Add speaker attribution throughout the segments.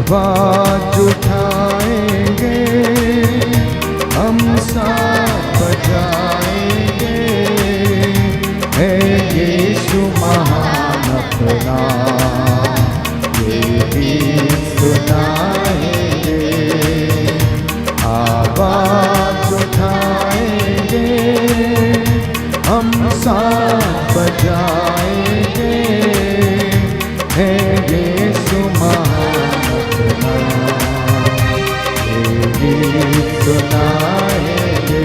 Speaker 1: आवाज उठाएंगे, हम साथ बजाएंगे, है यीशु महान अपना, ये गीत सुनाएंगे। आवाज उठाएंगे, हम साथ बजाएंगे, है यीशु महान अपना, ये गीत सुनाएंगे।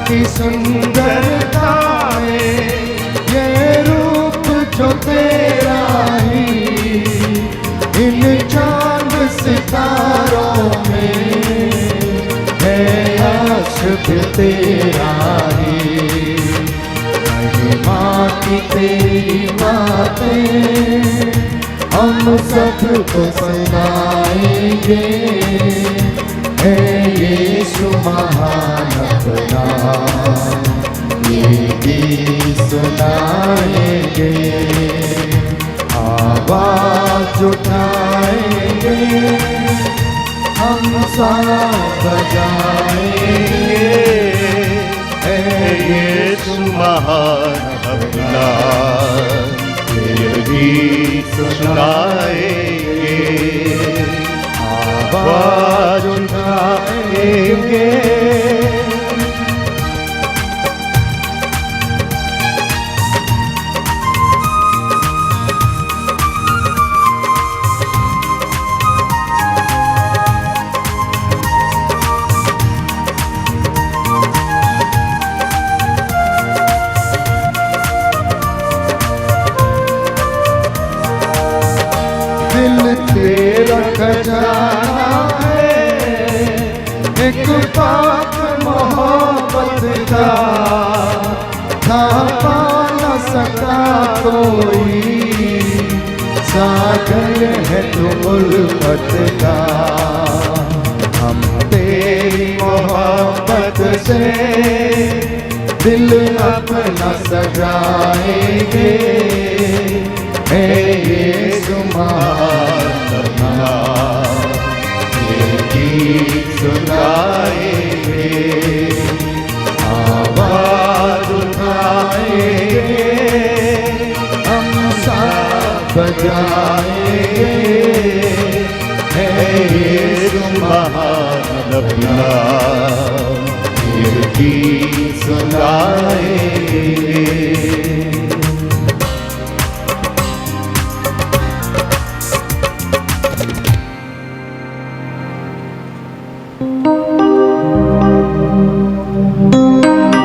Speaker 1: की सुंदरता है ये रूप जो तेरा ही, इन चांद सितारों में है यश भी तेरा ही। महिमा की तेरी बातें हम सबको सुनाएंगे, है यीशु महान अपना, ये गीत सुनाएंगे। आवाज उठाएंगे, हम साथ बजाएंगे,
Speaker 2: है यीशु महान अपना, ये गीत सुनाएंगे। आवाज उठाएंगे,
Speaker 1: दिल तेरा खजाना है, एक पाक मोहब्बत का, थापा न सका कोई, सागर है तू उल्फत का। हम तेरी मोहब्बत से दिल अपना सजाएंगे, है यीशु महान अपना, ये गीत सुनाएंगे। आवाज उठाएंगे, हम साथ बजाएंगे, है यीशु महान अपना, ये गीत सुनाएंगे।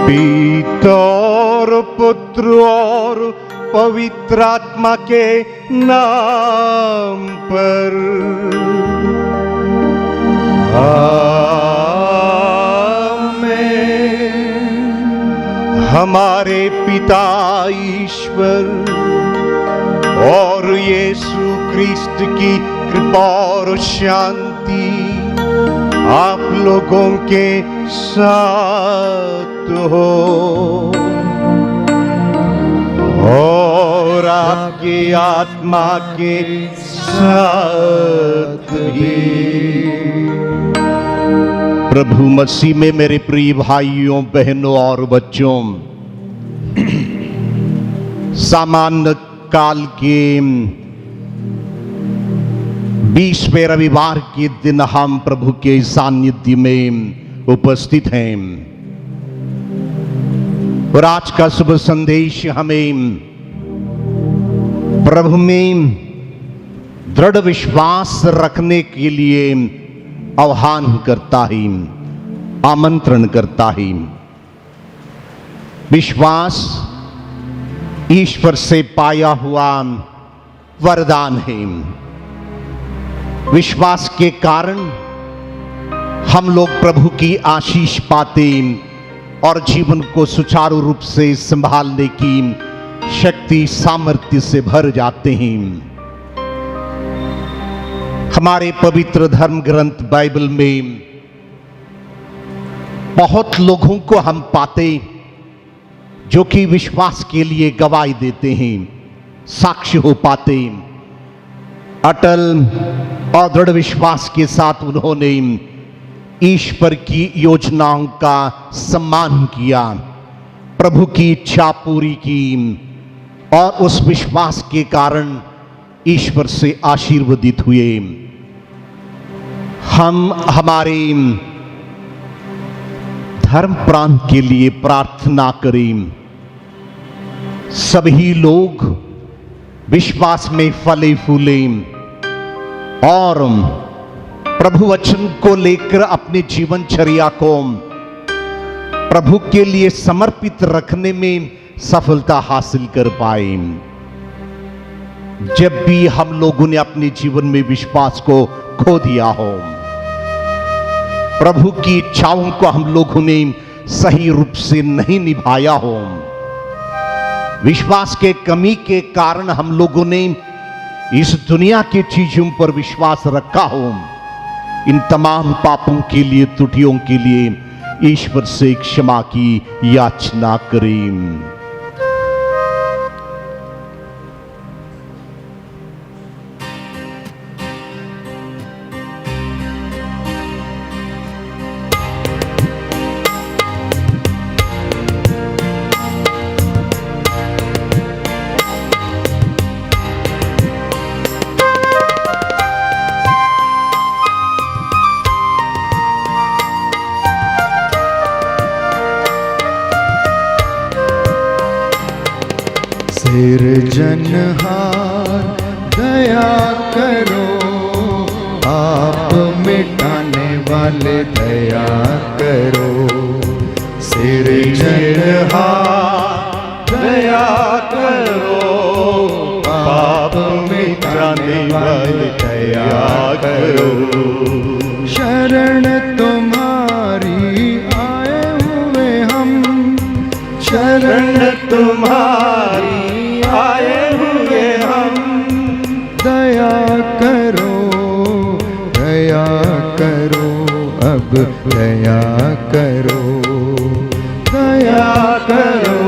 Speaker 2: पिता और पुत्र और पवित्र आत्मा के नाम पर आमीन। हमारे पिता ईश्वर और यीशु क्रिस्त की कृपा और शांति आप लोगों के साथ हो, और आपकी आत्मा के साथ भी। प्रभु मसीह में मेरे प्रिय भाइयों, बहनों और बच्चों, सामान्य काल के 20वें रविवार के दिन हम प्रभु के सानिध्य में उपस्थित हैं, और आज का शुभ संदेश हमें प्रभु में दृढ़ विश्वास रखने के लिए आह्वान करता है, आमंत्रण करता है। विश्वास ईश्वर से पाया हुआ वरदान है। विश्वास के कारण हम लोग प्रभु की आशीष पाते और जीवन को सुचारू रूप से संभालने की शक्ति सामर्थ्य से भर जाते हैं। हमारे पवित्र धर्म ग्रंथ बाइबल में बहुत लोगों को हम पाते जो कि विश्वास के लिए गवाही देते हैं, साक्ष्य हो पाते। अटल और दृढ़ विश्वास के साथ उन्होंने ईश्वर की योजनाओं का सम्मान किया, प्रभु की इच्छा पूरी की और उस विश्वास के कारण ईश्वर से आशीर्वदित हुए। हम हमारे धर्म प्राण के लिए प्रार्थना करें। सभी लोग विश्वास में फले फूले और प्रभु वचन को लेकर अपने जीवनचर्या को प्रभु के लिए समर्पित रखने में सफलता हासिल कर पाए। जब भी हम लोगों ने अपने जीवन में विश्वास को खो दिया हो, प्रभु की इच्छाओं को हम लोगों ने सही रूप से नहीं निभाया हो, विश्वास के कमी के कारण हम लोगों ने इस दुनिया की चीजों पर विश्वास रखा हो, इन तमाम पापों के लिए, त्रुटियों के लिए ईश्वर से क्षमा की याचना करें।
Speaker 1: सिरजनहार दया करो, आप मिटाने वाले दया करो। सिरजनहार दया करो, पाप मिटाने वाले दया करो। शरण तुम्हारी आए हुए हम, शरण तुम्हारी आए हुए हम। दया करो, दया करो, अब दया करो, दया करो,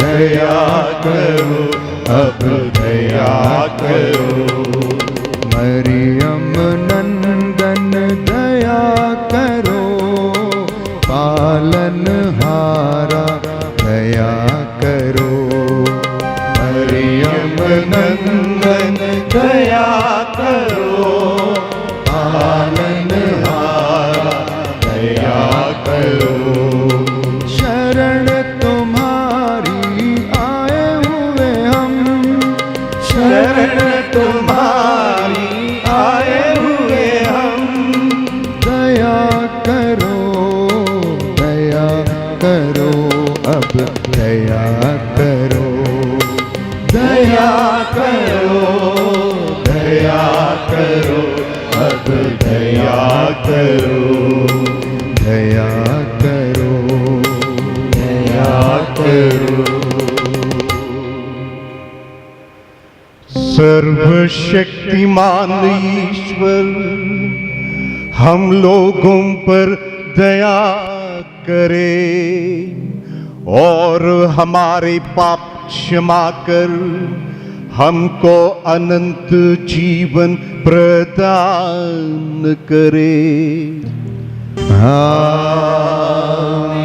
Speaker 1: दया करो, अब दया करो। मरियम नंदन दया करो, पालनहारा दया करो। मरियम नंदन दया करो, पालनहारा दया करो। शरण तुम्हारी आए हुए हम, शरण तुम्हारी आए हुए हम। दया करो, दया करो, अब दया करो, दया करो, दया करो, अब दया करो, दया करो, दया करो। सर्वशक्तिमान ईश्वर हम लोगों पर दया करे और हमारे पाप क्षमा कर हमको अनंत जीवन प्रदान करे।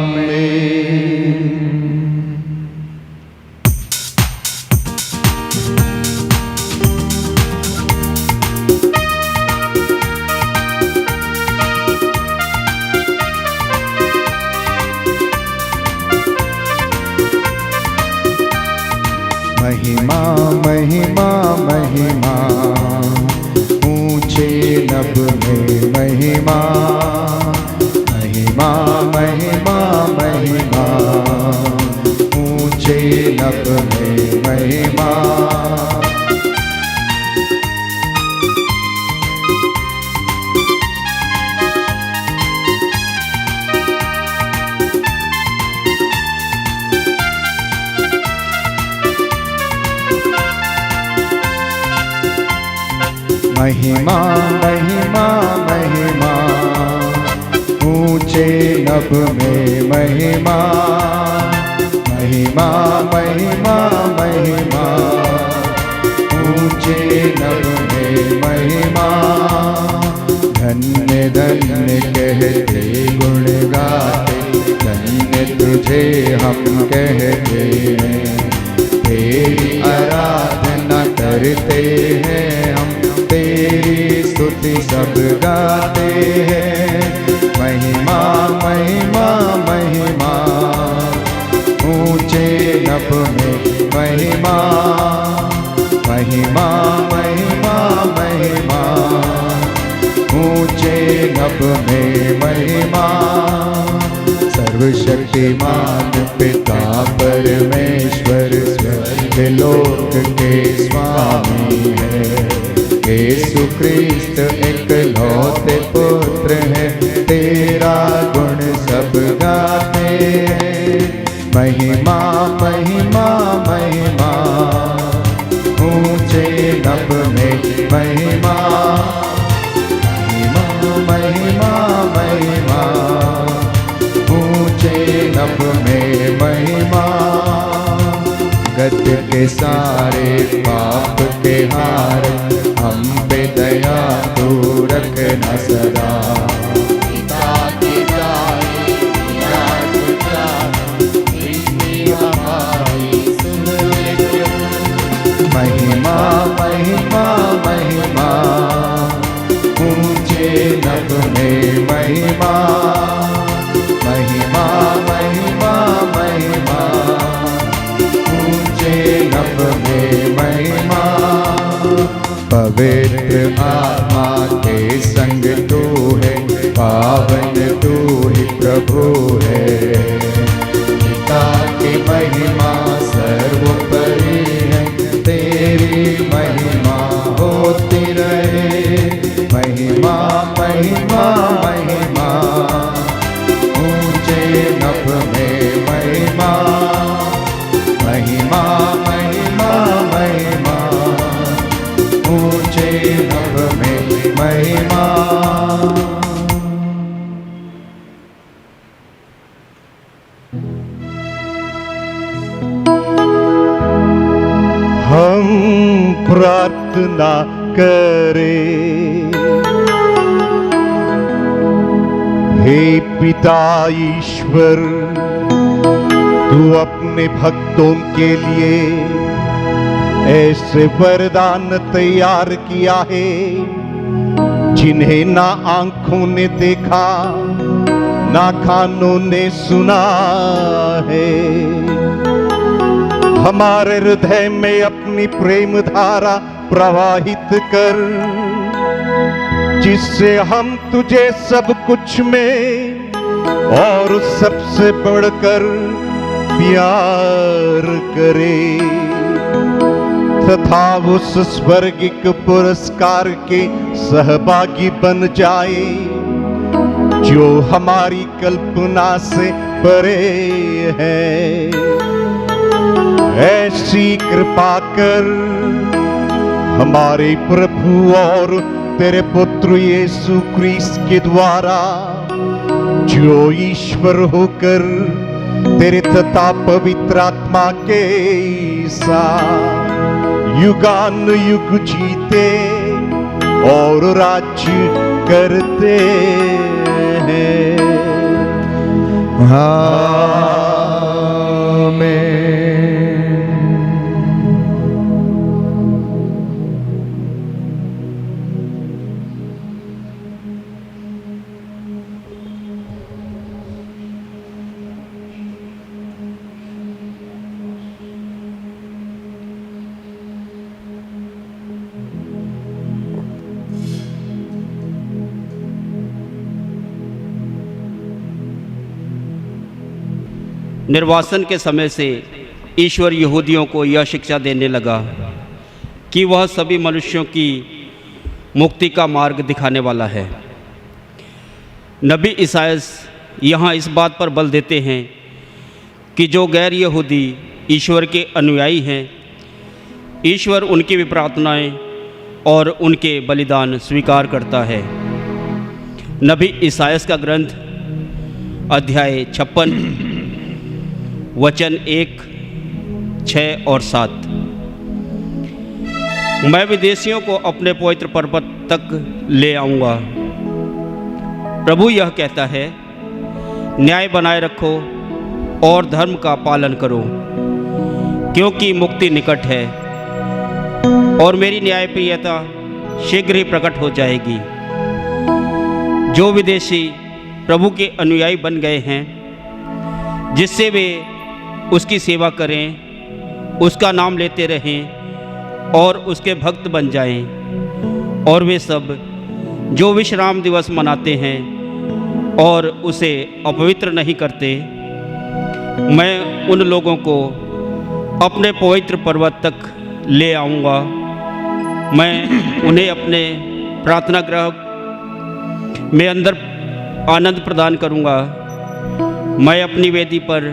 Speaker 1: आमीन। महिमा महिमा महिमा, ऊंचे नभ में महिमा, महिमा महिमा महिमा, ऊंचे नभ में महिमा। महिमा महिमा महिमा, ऊंचे नभ में महिमा, महिमा महिमा महिमा, ऊंचे नभ में महिमा। धन्य धन्य कहते गुण गाते, धन्य तुझे हम कहते हैं। तेरी आराधना करते हैं हम, तेरी स्तुति सब गाते हैं। महिमा महिमा महिमा, ऊंचे नभ में महिमा, महिमा महिमा महिमा, ऊंचे नभ में महिमा। सर्वशक्तिमान पिता परमेश्वर स्वर्ग लोक के स्वामी है। यीशु क्रिस्त इकलौते पुत्र है, तेरा गुण सब गाते हैं। महिमा महिमा महिमा, ऊंचे नभ में महिमा, महिमा महिमा, ऊंचे नभ में महिमा। गत के सारे पाप के हार, हम पे दया तू रखना सदा। पिता की दाई याद हमारी सुन ले। महिमा महिमा महिमा, ऊंचे नभ में महिमा, महिमा महिमा महिमा, ऊंचे नभ में महिमा। पवित्र आत्मा के संग तू है, पावन तू ही प्रभु है। पिता की महिमा सर्वोपरि है, तेरी महिमा होती रहे। महिमा महिमा महिमा, ऊंचे नभ में महिमा, महिमा महिमा महिमा, ऊंचे नभ में महिमा।
Speaker 2: हम प्रार्थना करें। हे पिता ईश्वर, तू अपने भक्तों के लिए ऐसे वरदान तैयार किया है जिन्हें ना आंखों ने देखा, ना कानों ने सुना है। हमारे हृदय में अपनी प्रेम धारा प्रवाहित कर, जिससे हम तुझे सब कुछ में और सबसे बढ़कर प्यार करें, तथा उस स्वर्गिक पुरस्कार के सहभागी बन जाए जो हमारी कल्पना से परे है। ऐसी कृपा कर हमारे प्रभु और तेरे पुत्र यीशु क्रिस्त के द्वारा, जो ईश्वर होकर तेरे तथा पवित्र आत्मा के साथ युगान युग जीते और राज्य करते हैं।
Speaker 1: आमीन।
Speaker 3: निर्वासन के समय से ईश्वर यहूदियों को यह शिक्षा देने लगा कि वह सभी मनुष्यों की मुक्ति का मार्ग दिखाने वाला है। नबी ईसायास यहाँ इस बात पर बल देते हैं कि जो गैर यहूदी ईश्वर के अनुयायी हैं, ईश्वर उनकी भी प्रार्थनाएं और उनके बलिदान स्वीकार करता है। नबी ईसायास का ग्रंथ अध्याय 56 वचन 1, 6 और 7। मैं विदेशियों को अपने पवित्र पर्वत तक ले आऊँगा। प्रभु यह कहता है, न्याय बनाए रखो और धर्म का पालन करो, क्योंकि मुक्ति निकट है और मेरी न्यायप्रियता शीघ्र ही प्रकट हो जाएगी। जो विदेशी प्रभु के अनुयायी बन गए हैं, जिससे वे उसकी सेवा करें, उसका नाम लेते रहें और उसके भक्त बन जाएं, और वे सब जो विश्राम दिवस मनाते हैं और उसे अपवित्र नहीं करते, मैं उन लोगों को अपने पवित्र पर्वत तक ले आऊँगा। मैं उन्हें अपने प्रार्थना गृह में अंदर आनंद प्रदान करूँगा। मैं अपनी वेदी पर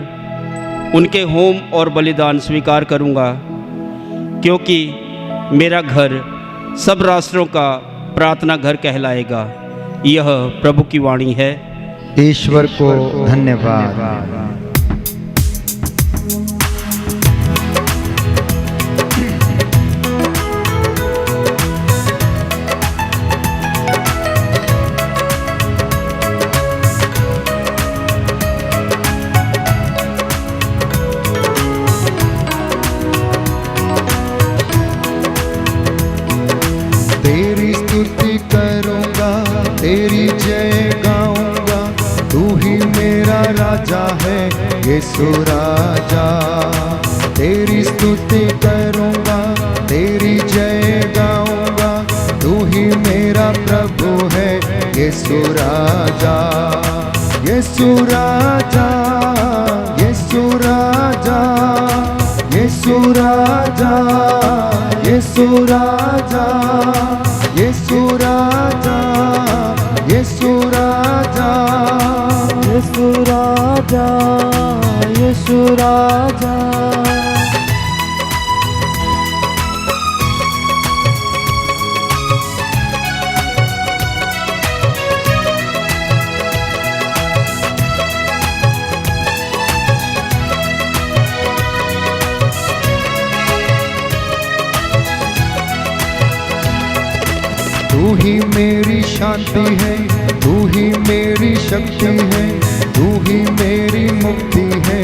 Speaker 3: उनके होम और बलिदान स्वीकार करूँगा, क्योंकि मेरा घर सब राष्ट्रों का प्रार्थना घर कहलाएगा। यह प्रभु की वाणी है।
Speaker 1: ईश्वर को धन्यवाद। तेरी स्तुति करूँगा, तेरी जय गाऊँगा, तू ही मेरा राजा है, यीशु राजा। तेरी स्तुति करूँगा, तेरी जय गाऊँगा, तू ही मेरा प्रभु है, यीशु राजा। यीशु राजा, यीशु राजा, यीशु राजा, यीशु राजा, यीशु राजा, यीशु राजा, यीशु राजा, यीशु राजा। तू ही मेरी शांति है, तू ही मेरी शक्ति है, तू ही मेरी मुक्ति है,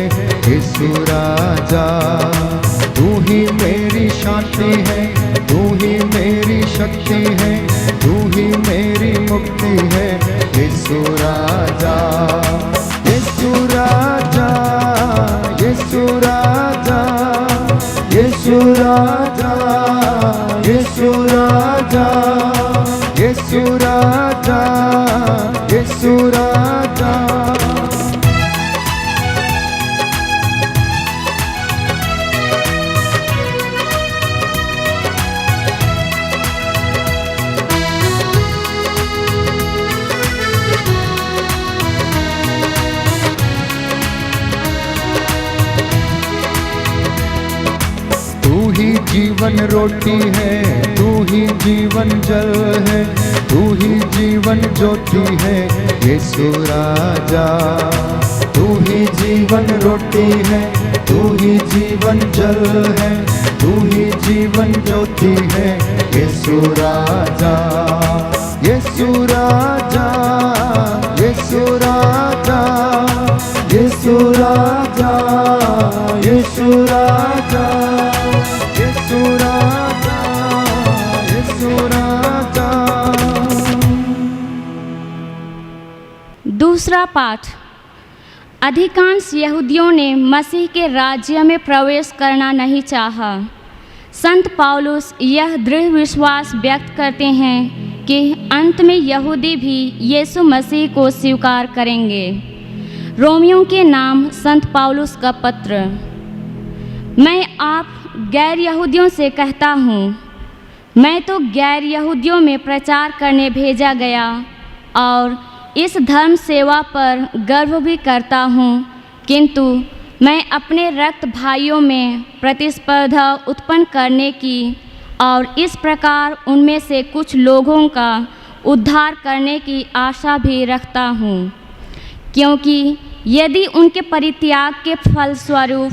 Speaker 1: यीशु राजा। तू ही मेरी शांति है, तू ही मेरी शक्ति है, तू ही मेरी मुक्ति है, यीशु राजा। यीशु राजा, यीशु राजा, यीशु राजा, यीशु राजा, यीशु राजा, यीशु राजा। तू ही जीवन रोटी है, तू ही जीवन जल है, तू ही जीवन ज्योति है, यीशु राजा। तू ही जीवन रोटी है, तू ही जीवन जल है, तू ही जीवन ज्योति है, यीशु राजा। यीशु राजा, यीशु राजा, यीशु राजा, यीशु राजा, यीशु राजा, यीशु राजा।
Speaker 4: दूसरा पाठ। अधिकांश यहूदियों ने मसीह के राज्य में प्रवेश करना नहीं चाहा। संत पौलुस यह दृढ़ विश्वास व्यक्त करते हैं कि अंत में यहूदी भी यीशु मसीह को स्वीकार करेंगे। रोमियों के नाम संत पौलुस का पत्र। मैं आप गैर यहूदियों से कहता हूँ, मैं तो गैर यहूदियों में प्रचार करने भेजा गया और इस धर्म सेवा पर गर्व भी करता हूँ, किंतु मैं अपने रक्त भाइयों में प्रतिस्पर्धा उत्पन्न करने की और इस प्रकार उनमें से कुछ लोगों का उद्धार करने की आशा भी रखता हूँ, क्योंकि यदि उनके परित्याग के फलस्वरूप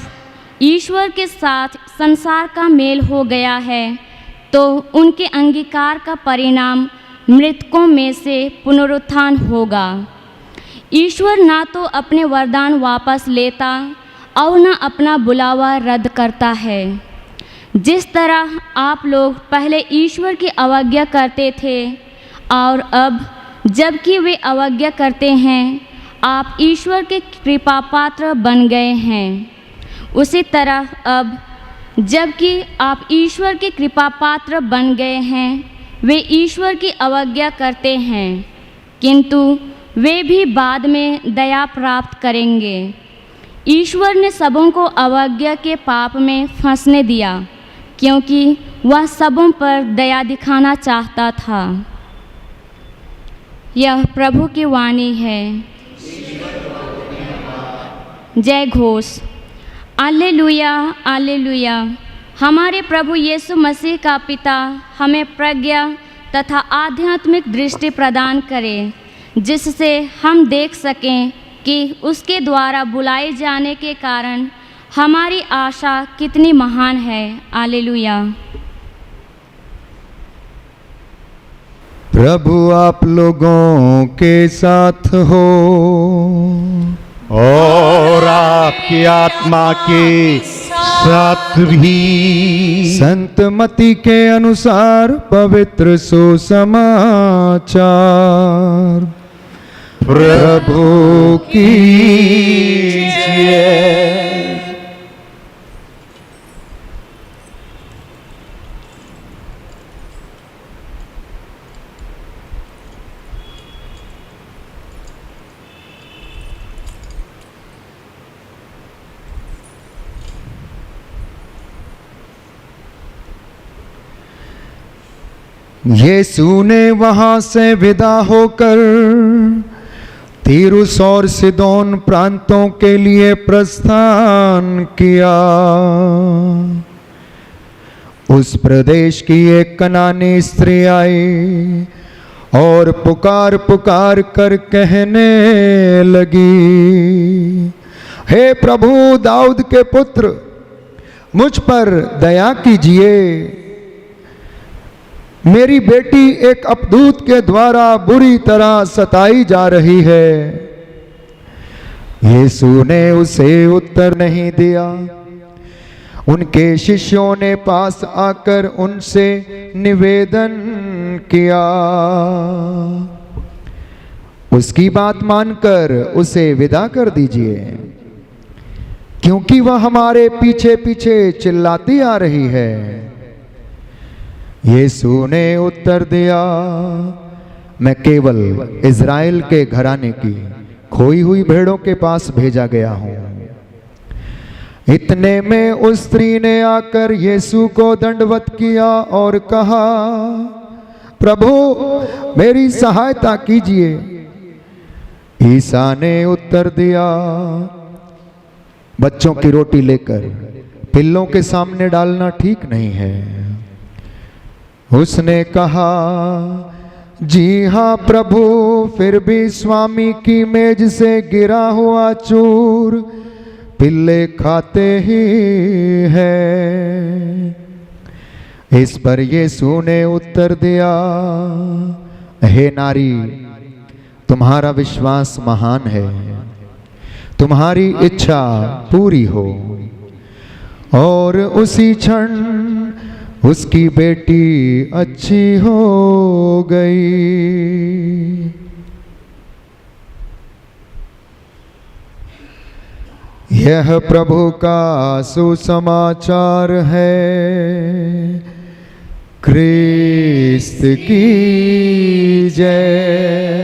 Speaker 4: ईश्वर के साथ संसार का मेल हो गया है, तो उनके अंगीकार का परिणाम मृतकों में से पुनरुत्थान होगा। ईश्वर ना तो अपने वरदान वापस लेता और न अपना बुलावा रद्द करता है। जिस तरह आप लोग पहले ईश्वर की अवज्ञा करते थे और अब जबकि वे अवज्ञा करते हैं, आप ईश्वर के कृपा पात्र बन गए हैं, उसी तरह अब जबकि आप ईश्वर के कृपा पात्र बन गए हैं, वे ईश्वर की अवज्ञा करते हैं, किंतु वे भी बाद में दया प्राप्त करेंगे। ईश्वर ने सबों को अवज्ञा के पाप में फंसने दिया, क्योंकि वह सबों पर दया दिखाना चाहता था। यह प्रभु की वाणी है। जय घोष। alleluia alleluia। हमारे प्रभु यीशु मसीह का पिता हमें प्रज्ञा तथा आध्यात्मिक दृष्टि प्रदान करे, जिससे हम देख सकें कि उसके द्वारा बुलाए जाने के कारण हमारी आशा कितनी महान है। alleluia।
Speaker 1: प्रभु आप लोगों के साथ हो
Speaker 2: और आपकी आत्मा के साथ भी।
Speaker 1: संत मती के अनुसार पवित्र सुसमाचार।
Speaker 2: प्रभु की जय।
Speaker 1: यीशु ने वहां से विदा होकर तीरुस और सिदोन प्रांतों के लिए प्रस्थान किया। उस प्रदेश की एक कनानी स्त्री आई और पुकार पुकार कर कहने लगी, हे प्रभु दाऊद के पुत्र, मुझ पर दया कीजिए। मेरी बेटी एक अपदूत के द्वारा बुरी तरह सताई जा रही है। यीशु ने उसे उत्तर नहीं दिया। उनके शिष्यों ने पास आकर उनसे निवेदन किया। उसकी बात मानकर उसे विदा कर दीजिए, क्योंकि वह हमारे पीछे पीछे चिल्लाती आ रही है। यीशु ने उत्तर दिया, मैं केवल इज़राइल के घराने की खोई हुई भेड़ों के पास भेजा गया हूं। इतने में उस स्त्री ने आकर यीशु को दंडवत किया और कहा, प्रभु मेरी सहायता कीजिए। ईसा ने उत्तर दिया, बच्चों की रोटी लेकर पिल्लों के सामने डालना ठीक नहीं है। उसने कहा, जी हाँ प्रभु, फिर भी स्वामी की मेज से गिरा हुआ चूर पिल्ले खाते ही हैं। इस पर यीशु ने उत्तर दिया, हे नारी, तुम्हारा विश्वास महान है, तुम्हारी इच्छा पूरी हो। और उसी क्षण उसकी बेटी अच्छी हो गई। यह प्रभु का सुसमाचार है। क्रिस्त की जय।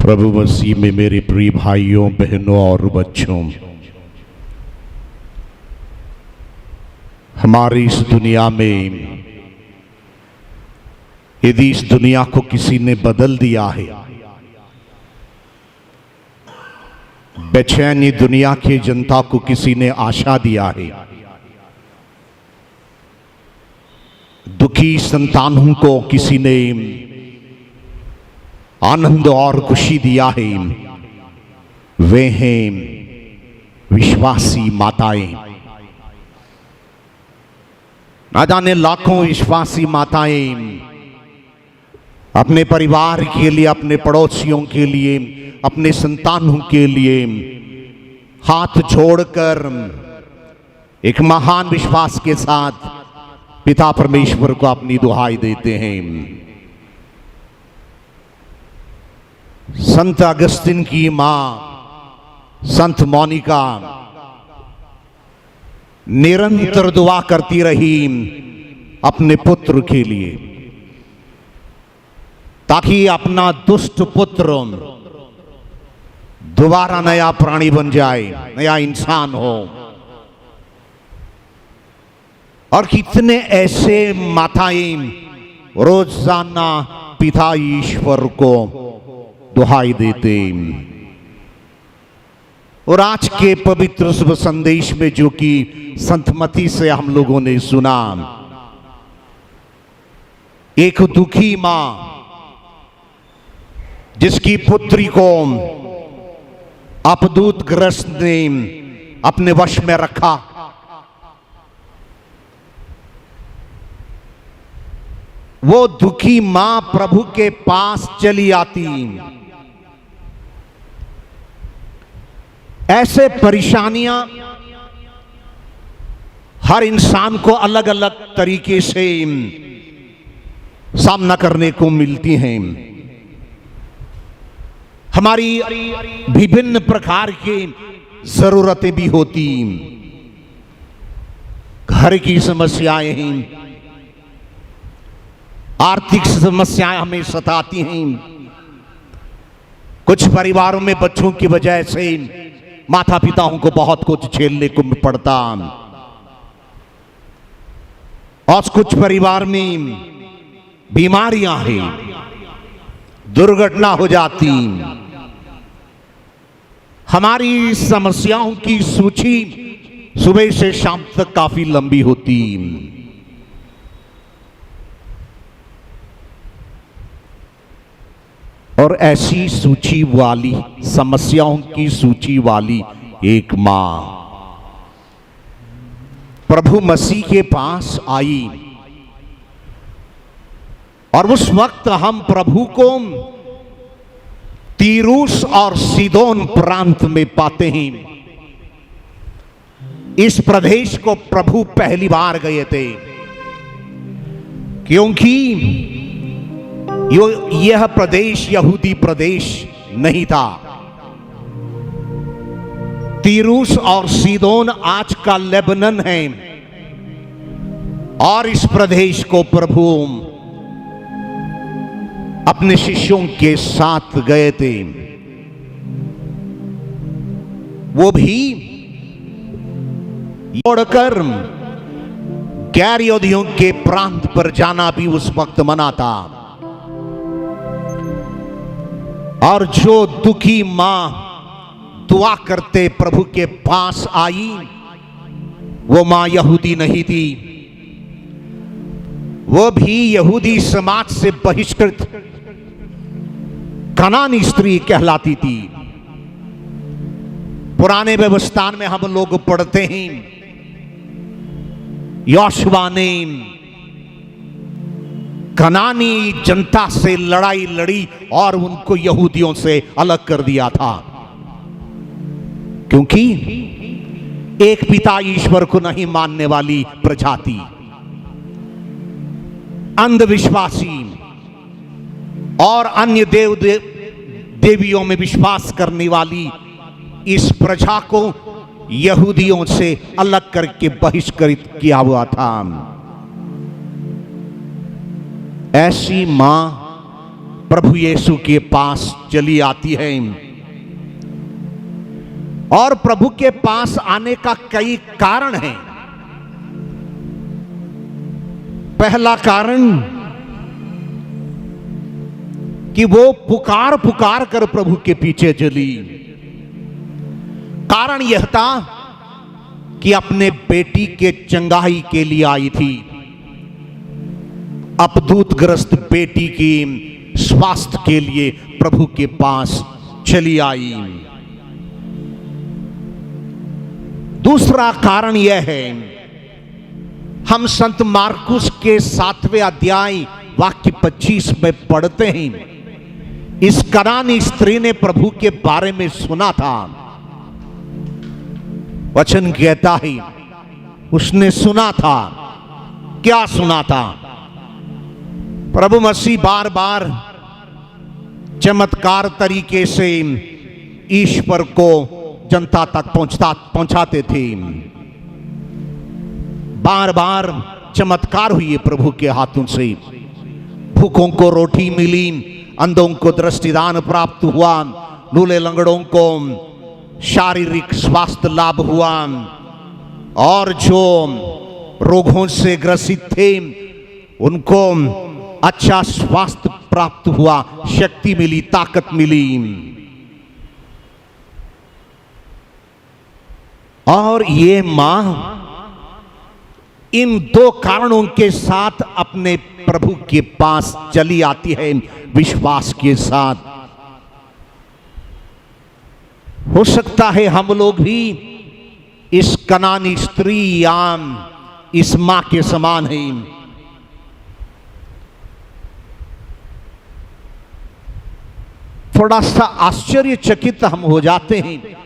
Speaker 2: प्रभु मसीह में मेरे प्रिय भाइयों, बहनों और बच्चों, हमारी इस दुनिया में यदि इस दुनिया को किसी ने बदल दिया है, बेचैनी दुनिया की जनता को किसी ने आशा दिया है, दुखी संतानों को किसी ने आनंद और खुशी दिया है, वे हैं विश्वासी माताएं। ना जाने लाखों विश्वासी माताएं अपने परिवार के लिए, अपने पड़ोसियों के लिए, अपने संतानों के लिए हाथ जोड़कर एक महान विश्वास के साथ पिता परमेश्वर को अपनी दुहाई देते हैं। संत अगस्तिन की मां संत मोनिका निरंतर दुआ करती रही अपने पुत्र के लिए, ताकि अपना दुष्ट पुत्र दोबारा नया प्राणी बन जाए, नया इंसान हो। और कितने ऐसे माताएं रोजाना पिता ईश्वर को दुहाई देते। और आज के पवित्र शुभ संदेश में जो कि संतमती से हम लोगों ने सुना, एक दुखी मां जिसकी पुत्री को अपदूतग्रस्त ने अपने वश में रखा, वो दुखी मां प्रभु के पास चली आती। ऐसे परेशानियां हर इंसान को अलग अलग तरीके से सामना करने को मिलती हैं। हमारी विभिन्न प्रकार की जरूरतें भी होती, घर की समस्याएं हैं, आर्थिक समस्याएं हमें सताती हैं। कुछ परिवारों में बच्चों की वजह से माता पिताओं को बहुत कुछ झेलने को पड़ता, और कुछ परिवार में बीमारियां हैं, दुर्घटना हो जाती। हमारी समस्याओं की सूची सुबह से शाम तक काफी लंबी होती। और ऐसी सूची वाली, समस्याओं की सूची वाली एक मां प्रभु मसीह के पास आई। और उस वक्त हम प्रभु को तीरूस और सीदोन प्रांत में पाते हैं। इस प्रदेश को प्रभु पहली बार गए थे, क्योंकि यह प्रदेश यहूदी प्रदेश नहीं था। तीरूस और सीदोन आज का लेबनन है, और इस प्रदेश को प्रभु अपने शिष्यों के साथ गए थे। वो भी छोड़कर गैर यहूदियों के प्रांत पर जाना भी उस वक्त मना था। और जो दुखी मां दुआ करते प्रभु के पास आई, वो मां यहूदी नहीं थी, वो भी यहूदी समाज से बहिष्कृत कनानी स्त्री कहलाती थी। पुराने व्यवस्था में हम लोग पढ़ते हैं, योशुआ ने कनानी जनता से लड़ाई लड़ी और उनको यहूदियों से अलग कर दिया था, क्योंकि एक पिता ईश्वर को नहीं मानने वाली प्रजाति, अंधविश्वासी और अन्य देवियों में विश्वास करने वाली इस प्रजा को यहूदियों से अलग करके बहिष्कृत किया हुआ था। ऐसी मां प्रभु यीशु के पास चली आती है, और प्रभु के पास आने का कई कारण हैं। पहला कारण कि वो पुकार पुकार कर प्रभु के पीछे चली। कारण यह था कि अपने बेटी के चंगाई के लिए आई थी, अपदूतग्रस्त बेटी की स्वास्थ्य के लिए प्रभु के पास चली आई। दूसरा कारण यह है, हम संत मार्कुस के 7वें अध्याय वाक्य 25 में पढ़ते हैं, इस कनानी स्त्री ने प्रभु के बारे में सुना था। वचन कहता है उसने सुना था। क्या सुना था? प्रभु मसीह बार बार चमत्कार तरीके से ईश्वर को जनता तक पहुंचाते थे। बार बार चमत्कार हुए प्रभु के हाथों से। भूखों को रोटी मिली, अंधों को दृष्टिदान प्राप्त हुआ, लूले लंगड़ों को शारीरिक स्वास्थ्य लाभ हुआ, और जो रोगों से ग्रसित थे उनको अच्छा स्वास्थ्य प्राप्त हुआ, शक्ति मिली, ताकत मिली। और ये मां इन दो कारणों के साथ अपने प्रभु के पास चली आती है, विश्वास के साथ। हो सकता है हम लोग भी इस कनानी स्त्री या इस मां के समान हैं। थोड़ा सा आश्चर्यचकित हम हो जाते हैं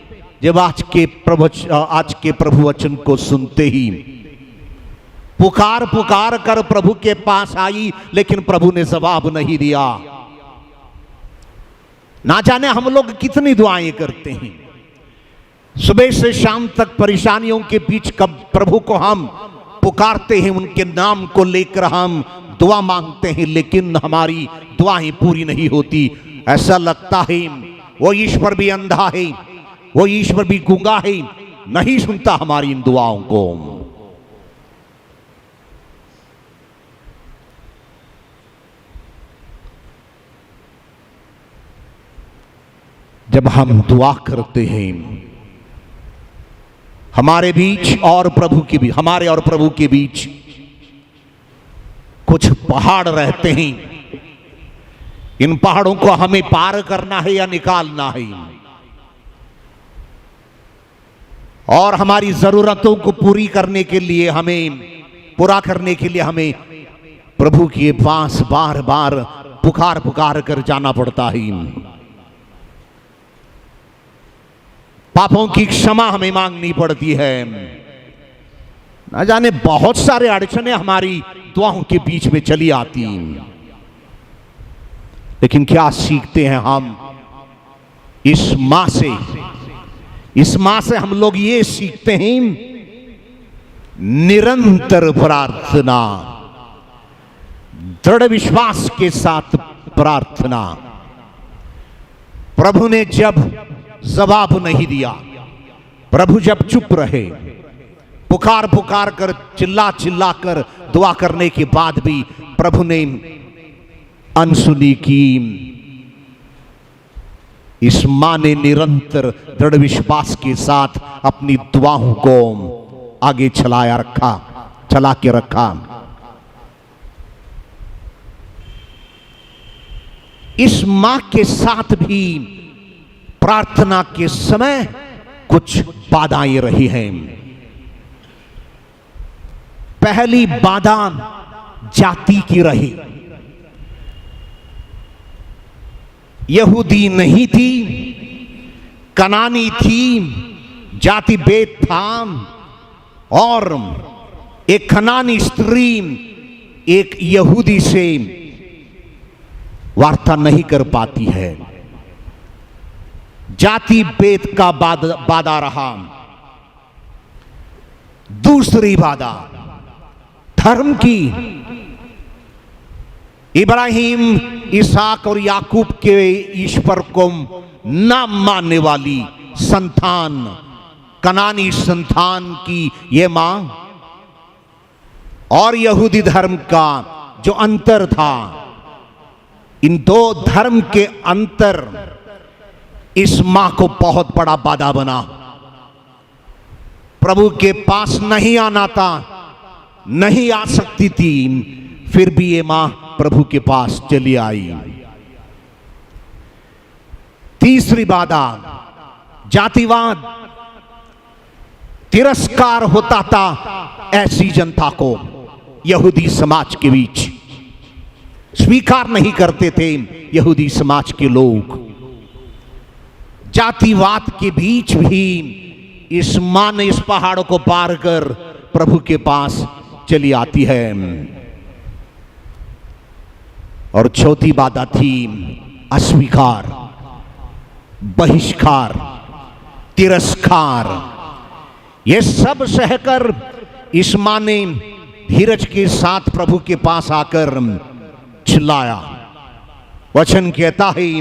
Speaker 2: जब आज के प्रभु वचन को सुनते ही। पुकार पुकार कर प्रभु के पास आई, लेकिन प्रभु ने जवाब नहीं दिया। ना जाने हम लोग कितनी दुआएं करते हैं, सुबह से शाम तक परेशानियों के बीच कब प्रभु को हम पुकारते हैं, उनके नाम को लेकर हम दुआ मांगते हैं, लेकिन हमारी दुआएं पूरी नहीं होती। ऐसा लगता है वो ईश्वर भी अंधा है, वो ईश्वर भी गूंगा है, नहीं सुनता हमारी इन दुआओं को। जब हम दुआ करते हैं, हमारे बीच और प्रभु के बीच, हमारे और प्रभु के बीच कुछ पहाड़ रहते हैं। इन पहाड़ों को हमें पार करना है या निकालना है, और हमारी जरूरतों को पूरी करने के लिए पूरा करने के लिए हमें प्रभु के पास बार बार पुकार पुकार कर जाना पड़ता है। पापों की क्षमा हमें मांगनी पड़ती है। ना जाने बहुत सारे अड़चने हमारी दुआओं के बीच में चली आती, लेकिन क्या सीखते हैं हम इस मां से? इस मां से हम लोग ये सीखते हैं, निरंतर प्रार्थना, दृढ़ विश्वास के साथ प्रार्थना। प्रभु ने जब जवाब नहीं दिया, प्रभु जब चुप रहे, पुकार पुकार कर चिल्ला चिल्ला कर दुआ करने के बाद भी प्रभु ने अनसुनी की, इस मां ने निरंतर दृढ़ विश्वास के साथ अपनी दुआओं को आगे चला के रखा। इस मां के साथ भी प्रार्थना के समय कुछ बाधाएं रही हैं। पहली बाधा जाति की रही। यहूदी नहीं थी, कनानी थी, जाति भेद था, और एक कनानी स्त्री एक यहूदी से वार्ता नहीं कर पाती है। जाति भेद का बाधा रहा। दूसरी बाधा धर्म की। इब्राहिम, इसहाक और याकूब के ईश्वर को न मानने वाली संतान, कनानी संतान की ये मां और यहूदी धर्म का जो अंतर था, इन दो धर्म के अंतर इस मां को बहुत बड़ा बाधा बना। प्रभु के पास नहीं आना था, नहीं आ सकती थी, फिर भी ये मां प्रभु के पास चली आई। तीसरी बाधा, जातिवाद, तिरस्कार होता था ऐसी जनता को यहूदी समाज के बीच, स्वीकार नहीं करते थे यहूदी समाज के लोग। जातिवाद के बीच भी इस मां ने इस पहाड़ को पार कर प्रभु के पास चली आती है। और चौथी बाधा थी अस्वीकार, बहिष्कार, तिरस्कार। ये सब सहकर इस मां ने धीरज के साथ प्रभु के पास आकर चिल्लाया। वचन कहता है,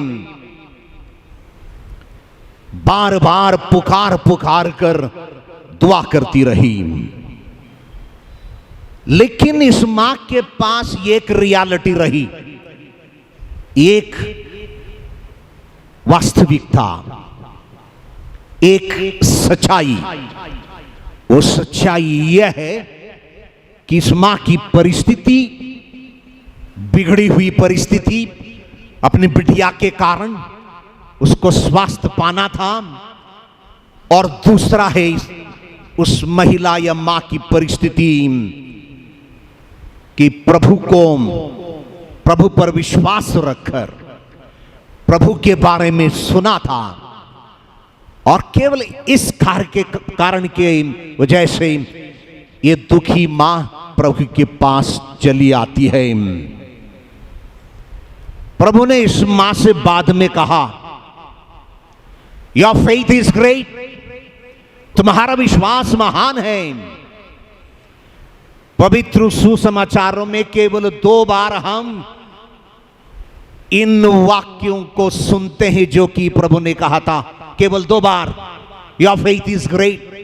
Speaker 2: बार बार पुकार पुकार कर दुआ करती रही। लेकिन इस मां के पास एक रियलिटी रही, एक वास्तविकता, एक सच्चाई। वो सच्चाई यह है कि इस मां की परिस्थिति, बिगड़ी हुई परिस्थिति, अपनी बिटिया के कारण उसको स्वास्थ्य पाना था। और दूसरा है उस महिला या मां की परिस्थिति कि प्रभु पर विश्वास रखकर प्रभु के बारे में सुना था, और केवल इस कार्य के कारण के वजह से ये दुखी मां प्रभु के पास चली आती है। प्रभु ने इस मां से बाद में कहा, योर फेथ इज ग्रेट, तुम्हारा विश्वास महान है। पवित्र सुसमाचारों में केवल 2 बार हम इन वाक्यों को सुनते हैं जो कि प्रभु ने कहा था, केवल 2 बार, योर फेथ इज ग्रेट।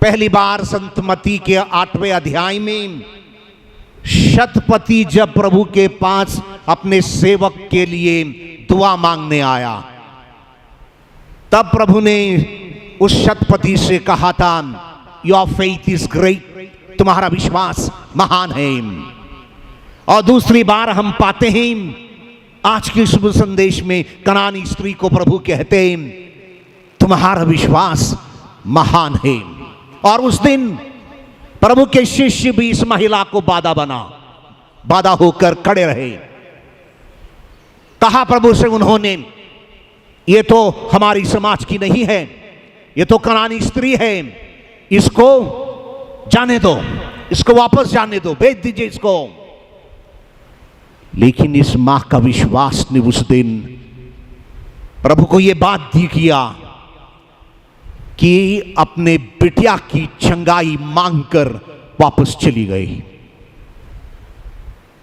Speaker 2: पहली बार संत मत्ती के 8वें अध्याय में शतपति जब प्रभु के पास अपने सेवक के लिए दुआ मांगने आया, तब प्रभु ने उस शतपति से कहा था, योर फेथ इज ग्रेट, तुम्हारा विश्वास महान है। और दूसरी बार हम पाते हैं आज के शुभ संदेश में कनानी स्त्री को प्रभु कहते हैं, तुम्हारा विश्वास महान है। और उस दिन प्रभु के शिष्य भी इस महिला को बाधा होकर खड़े रहे। कहा प्रभु से उन्होंने, ये तो हमारी समाज की नहीं है, ये तो कनानी स्त्री है, इसको जाने दो, इसको वापस जाने दो, भेज दीजिए इसको। लेकिन इस मां का विश्वास ने उस दिन प्रभु को यह बात दी किया कि अपने बिटिया की चंगाई मांगकर वापस चली गई।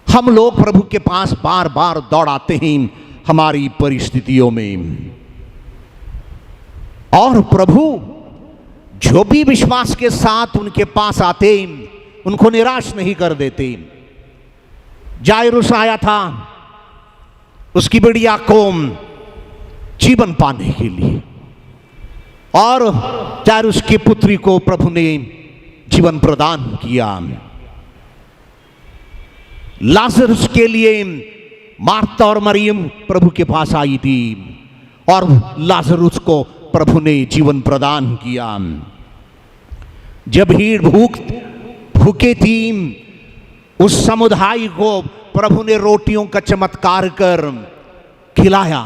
Speaker 2: हम लोग प्रभु के पास बार बार दौड़ाते हैं हमारी परिस्थितियों में, और प्रभु जो भी विश्वास के साथ उनके पास आते उनको निराश नहीं कर देते। जायरुस आया था उसकी बिटिया को जीवन पाने के लिए, और जायरुस की पुत्री को प्रभु ने जीवन प्रदान किया। लाजरुस के लिए मार्था और मरियम प्रभु के पास आई थी, और लाजरुस को प्रभु ने जीवन प्रदान किया। जब भीड़ भूखे थी, उस समुदाय को प्रभु ने रोटियों का चमत्कार कर खिलाया,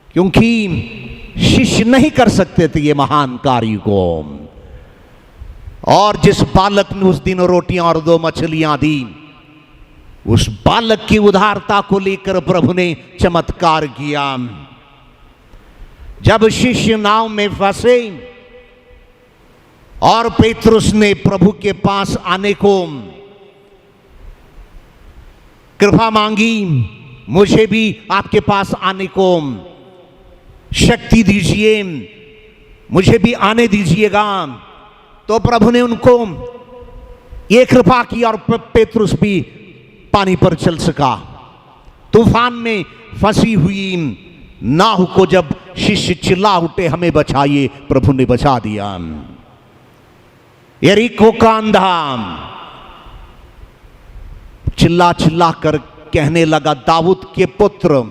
Speaker 2: क्योंकि शिष्य नहीं कर सकते थे ये महान कार्य को। और जिस बालक ने उस दिन रोटियां और 2 मछलियां दी, उस बालक की उदारता को लेकर प्रभु ने चमत्कार किया। जब शिष्य नाव में फंसे और पेतरुस ने प्रभु के पास आने को कृपा मांगी, मुझे भी आपके पास आने को शक्ति दीजिए, मुझे भी आने दीजिएगा, तो प्रभु ने उनको ये कृपा की और पेतरुस भी पानी पर चल सका। तूफान में फंसी हुई नाव को जब शिष्य चिल्ला उठे हमें बचाइए, प्रभु ने बचा दिया। यरीको का अंधा चिल्ला चिल्ला कर कहने लगा, दाऊद के पुत्र,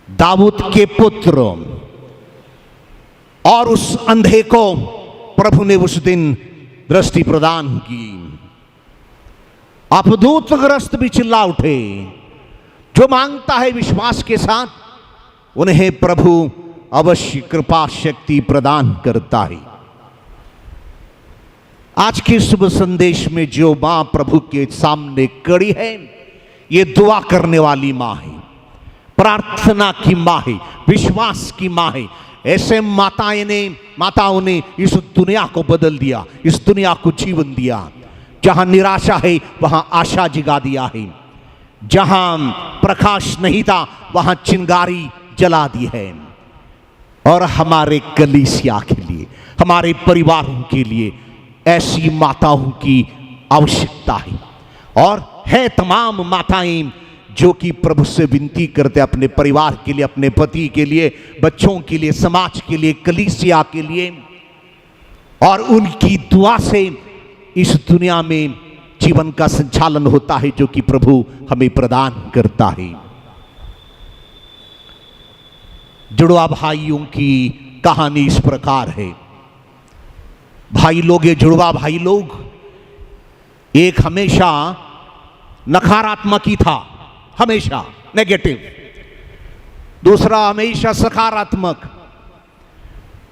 Speaker 2: दाऊद के पुत्र। और उस अंधे को प्रभु ने उस दिन दृष्टि प्रदान की। अपदूतग्रस्त भी चिल्ला उठे। जो मांगता है विश्वास के साथ उन्हें प्रभु अवश्य कृपा शक्ति प्रदान करता है। आज के शुभ संदेश में जो मां प्रभु के सामने खड़ी है, ये दुआ करने वाली मां है, प्रार्थना की मां है, विश्वास की मां है। ऐसे माताओं ने इस दुनिया को बदल दिया, इस दुनिया को जीवन दिया। जहां निराशा है वहां आशा जगा दिया है, जहां प्रकाश नहीं था वहां चिंगारी जला दी है। और हमारे कलीसिया के लिए, हमारे परिवारों के लिए ऐसी माताओं की आवश्यकता है। और है तमाम माताएं जो कि प्रभु से विनती करते अपने परिवार के लिए, अपने पति के लिए, बच्चों के लिए, समाज के लिए, कलीसिया के लिए। और उनकी दुआ से इस दुनिया में जीवन का संचालन होता है जो कि प्रभु हमें प्रदान करता है। जुड़वा भाइयों की कहानी इस प्रकार है। भाई लोग, ये जुड़वा भाई लोग, एक हमेशा नकारात्मक ही था, हमेशा नेगेटिव, दूसरा हमेशा सकारात्मक।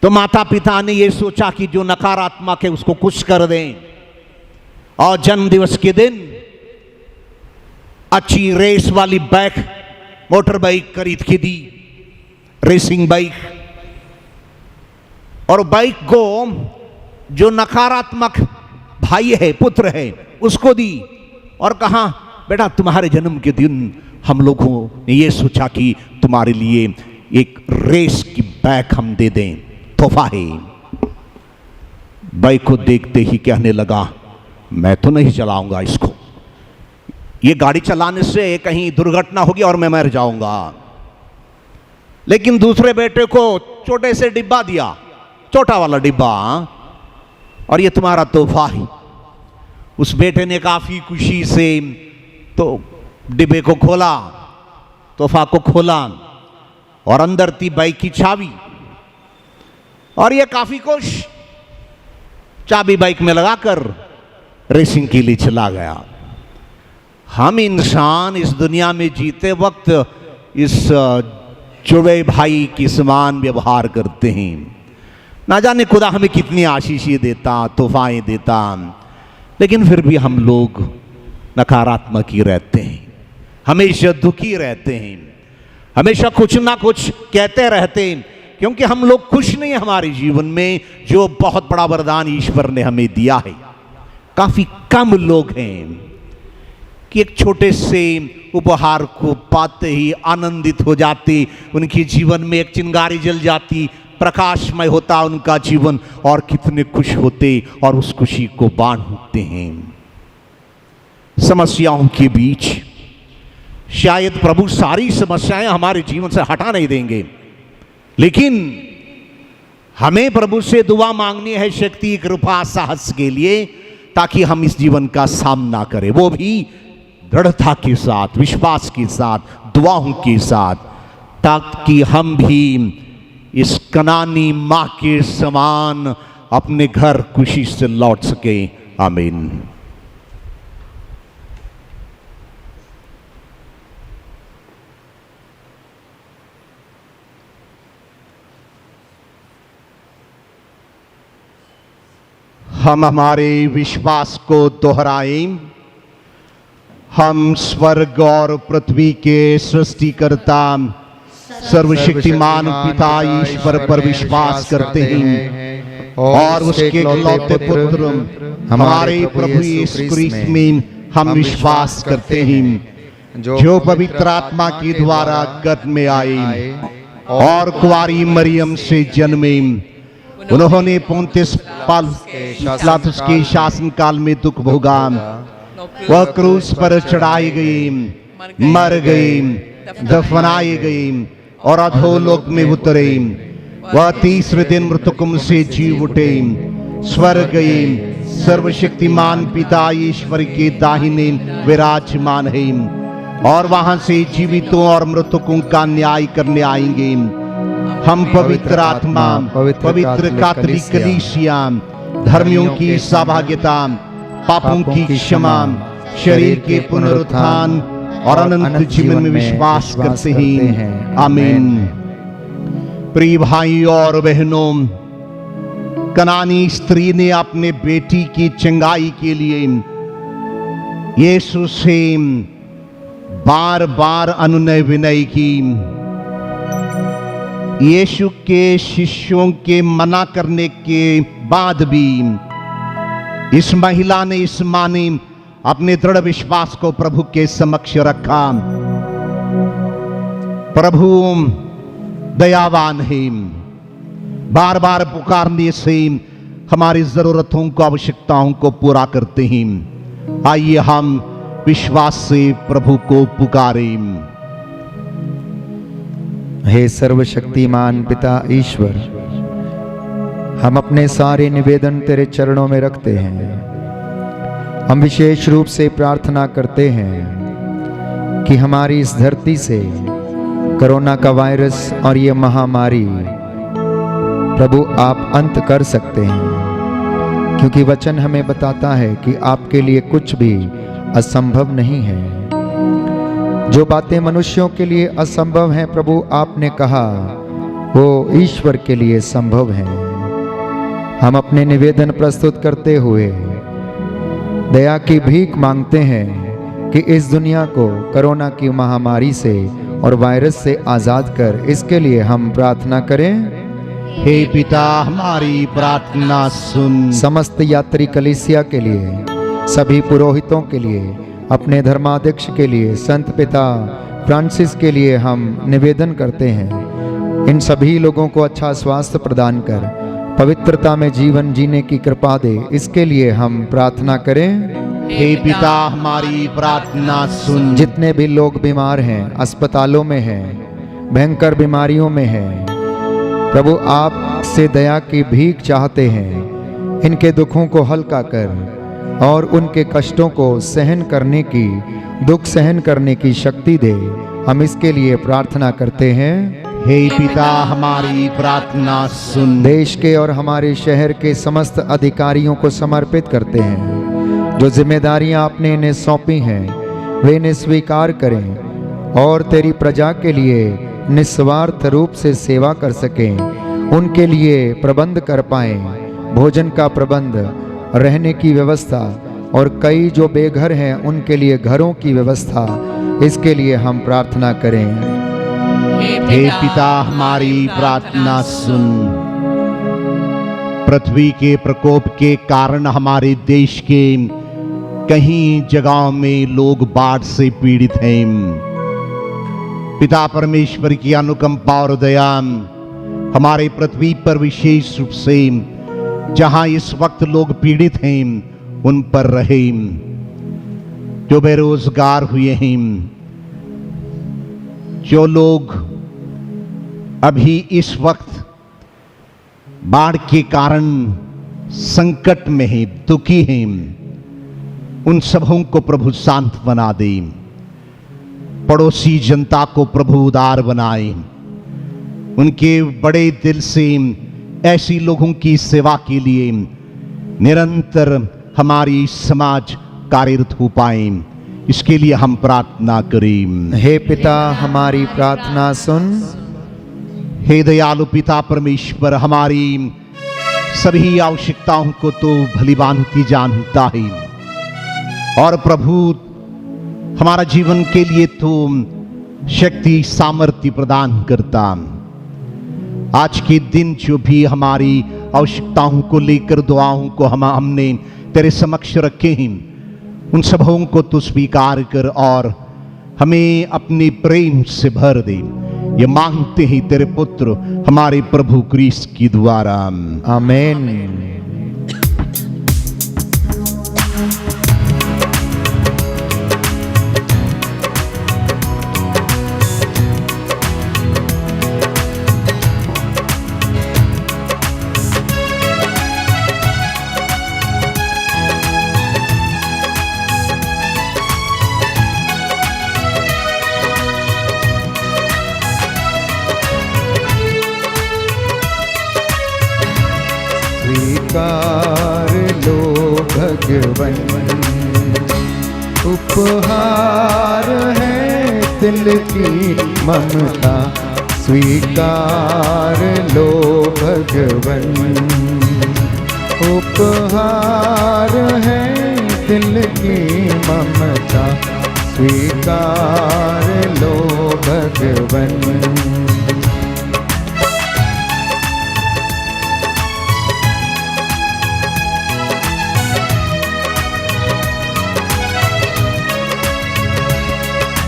Speaker 2: तो माता पिता ने यह सोचा कि जो नकारात्मक है उसको कुछ कर दें, और जन्म दिवस के दिन अच्छी रेस वाली बाइक, मोटर बाइक खरीद के दी, रेसिंग बाइक। और बाइक को जो नकारात्मक भाई है, पुत्र है, उसको दी और कहा, बेटा तुम्हारे जन्म के दिन हम लोगों ने ये सोचा कि तुम्हारे लिए एक रेस की बाइक हम दे दें, तोहफा है। बाइक को देखते ही कहने लगा, मैं तो नहीं चलाऊंगा इसको, ये गाड़ी चलाने से कहीं दुर्घटना होगी और मैं मर जाऊंगा। लेकिन दूसरे बेटे को छोटे से डिब्बा दिया, छोटा वाला डिब्बा, और ये तुम्हारा तोहफा है। उस बेटे ने काफी खुशी से तो डिब्बे को खोला, तोहफा को खोला, और अंदर थी बाइक की चाबी। और ये काफी खुश चाबी बाइक में लगाकर रेसिंग के लिए चला गया। हम इंसान इस दुनिया में जीते वक्त इस जुड़े भाई के समान व्यवहार करते हैं। ना जाने खुदा हमें कितनी आशीषें देता, तोहफाएं देता, लेकिन फिर भी हम लोग नकारात्मक ही रहते हैं, हमेशा दुखी रहते हैं, हमेशा कुछ ना कुछ कहते रहते हैं, क्योंकि हम लोग खुश नहीं हैं हमारे जीवन में जो बहुत बड़ा वरदान ईश्वर ने हमें दिया है। काफी कम लोग हैं कि एक छोटे से उपहार को पाते ही आनंदित हो जाते, उनके जीवन में एक चिंगारी जल जाती, प्रकाशमय होता उनका जीवन, और कितने खुश होते और उस खुशी को बांटते हैं। समस्याओं के बीच शायद प्रभु सारी समस्याएं हमारे जीवन से हटा नहीं देंगे, लेकिन हमें प्रभु से दुआ मांगनी है शक्ति, कृपा, साहस के लिए, ताकि हम इस जीवन का सामना करें, वो भी दृढ़ता के साथ, विश्वास के साथ, दुआओं के साथ, ताकि हम भी इस कनानी मां के समान अपने घर खुशी से लौट सके। आमीन। हम हमारे विश्वास को दोहराएं। हम स्वर्ग और पृथ्वी के सृष्टिकर्ता सर्वशक्तिमान पिता ईश्वर पर विश्वास करते हैं और उसके इकलौते पुत्र हमारे प्रभु यीशु क्रिस्त में हम विश्वास करते हैं, जो पवित्र आत्मा के द्वारा गर्भ में आए और कुंवारी मरियम से जन्मे, उन्होंने पोंतियस पिलातुस के शासनकाल में दुख भोगा, वह क्रूस पर चढ़ाई गई, मर गई, दफनाई गई और अधोलोक में उतरे। वह तीसरे दिन मृतकों से जी उठे, स्वर्ग गए, सर्वशक्तिमान पिता ईश्वर के दाहिने विराजमान है और वहां से जीवितों और मृतकों का न्याय करने आएंगे। हम पवित्र आत्मा, पवित्र कैथोलिक कलीसिया, धर्मियों की सहभागिता, पापों की क्षमा, शरीर के पुनरुत्थान और अनंत जीवन में विश्वास करते हैं। आमीन। प्रिय भाई और बहनों, कनानी स्त्री ने अपने बेटी की चंगाई के लिए यीशु से बार बार अनुनय विनय की। यीशु के शिष्यों के मना करने के बाद भी इस महिला ने, इस मां ने अपने दृढ़ विश्वास को प्रभु के समक्ष रखा। प्रभु दयावान है, बार बार पुकारने से हमारी जरूरतों को, आवश्यकताओं को पूरा करते हैं। आइए हम विश्वास से प्रभु को पुकारें।
Speaker 1: हे सर्वशक्तिमान पिता ईश्वर, हम अपने सारे निवेदन तेरे चरणों में रखते हैं। हम विशेष रूप से प्रार्थना करते हैं कि हमारी इस धरती से कोरोना का वायरस और ये महामारी प्रभु आप अंत कर सकते हैं, क्योंकि वचन हमें बताता है कि आपके लिए कुछ भी असंभव नहीं है। जो बातें मनुष्यों के लिए असंभव हैं, प्रभु आपने कहा वो ईश्वर के लिए संभव हैं। हम अपने निवेदन प्रस्तुत करते हुए दया की भीख मांगते हैं कि इस दुनिया को कोरोना की महामारी से और वायरस से आजाद कर, इसके लिए हम प्रार्थना करें।
Speaker 2: हे पिता, हमारी प्रार्थना सुन।
Speaker 1: समस्त यात्री कलीसिया के लिए, सभी पुरोहितों के लिए, अपने धर्माध्यक्ष के लिए, संत पिता फ्रांसिस के लिए हम निवेदन करते हैं। इन सभी लोगों को अच्छा स्वास्थ्य प्रदान कर पवित्रता में जीवन जीने की कृपा दे, इसके लिए हम प्रार्थना करें।
Speaker 2: हे पिता, हमारी प्रार्थना सुन।
Speaker 1: जितने भी लोग बीमार हैं, अस्पतालों में हैं, भयंकर बीमारियों में हैं, प्रभु आप से दया की भीख चाहते हैं। इनके दुखों को हल्का कर और उनके कष्टों को सहन करने की, दुख सहन करने की शक्ति दे, हम इसके लिए प्रार्थना करते हैं।
Speaker 2: हे पिता, हमारी प्रार्थना सुन।
Speaker 1: देश के और हमारे शहर के समस्त अधिकारियों को समर्पित करते हैं। जो जिम्मेदारियां आपने इन्हें सौंपी हैं वे इन्हें स्वीकार करें और तेरी प्रजा के लिए निस्वार्थ रूप से सेवा कर सकें। उनके लिए प्रबंध कर पाएं, भोजन का प्रबंध, रहने की व्यवस्था, और कई जो बेघर हैं उनके लिए घरों की व्यवस्था, इसके लिए हम प्रार्थना करें।
Speaker 2: हे पिता, हमारी प्रार्थना सुन। पृथ्वी के प्रकोप के कारण हमारे देश के कई जगहों में लोग बाढ़ से पीड़ित हैं। पिता परमेश्वर की अनुकंपा और दया हमारे पृथ्वी पर विशेष रूप से जहां इस वक्त लोग पीड़ित हैं उन पर रहे। जो बेरोजगार हुए हैं, जो लोग अभी इस वक्त बाढ़ के कारण संकट में हैं, दुखी हैं, उन सबों को प्रभु शांत बना दे। पड़ोसी जनता को प्रभु उदार बनाए। उनके बड़े दिल से ऐसी लोगों की सेवा के लिए निरंतर हमारी समाज कार्यरत हो पाए, इसके लिए हम प्रार्थना करें।
Speaker 1: हे पिता, हमारी प्रार्थना सुन।
Speaker 2: हे दयालु पिता परमेश्वर, हमारी सभी आवश्यकताओं को तो भलीभांति जानता है और प्रभु हमारा जीवन के लिए तो शक्ति सामर्थ्य प्रदान करता। आज के दिन जो भी हमारी आवश्यकताओं को लेकर दुआओं को हमने तेरे समक्ष रखे हैं, उन सबों को तू स्वीकार कर और हमें अपने प्रेम से भर दे। ये मांगते ही तेरे पुत्र हमारे प्रभु क्रिस्त की द्वारा,
Speaker 1: आमीन। स्वीकार लो भगवन, उपहार है दिल की ममता। स्वीकार लो भगवन, उपहार है दिल की ममता। स्वीकार लो भगवन।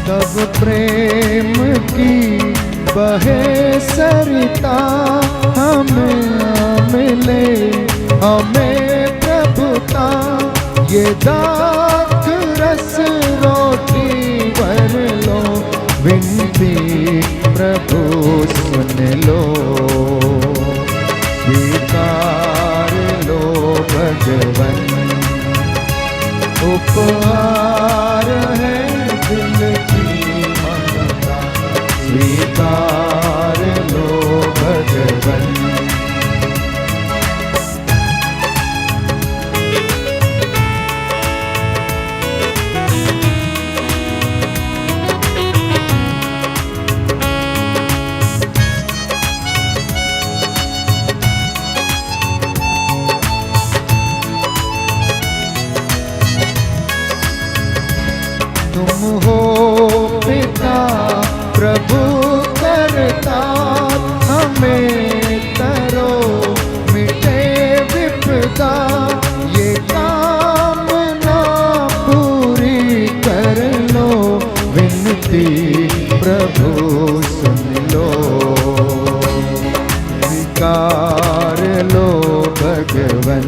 Speaker 1: तब प्रेम की बहे सरिता हमें मिले, हमें प्रभुता। ये दाख रस रोटी भर लो, विनती प्रभु सुन लो। स्वीकार लो भगवन, उपहार है दिल की ममता। स्वीकार लो भगवन। तुम हो पिता प्रभु करता, हमें करो मिटे विपदा। ये कामना पूरी कर लो, विनती प्रभु सुन लो। स्वीकार लो भगवन,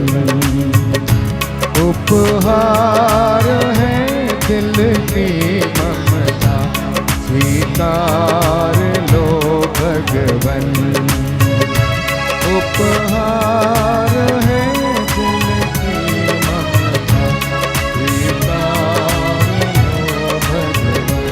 Speaker 1: उपहार है दिल की ममता। स्वीकार लो भगवन, उपहार है दिल की ममता। स्वीकार लो भगवन।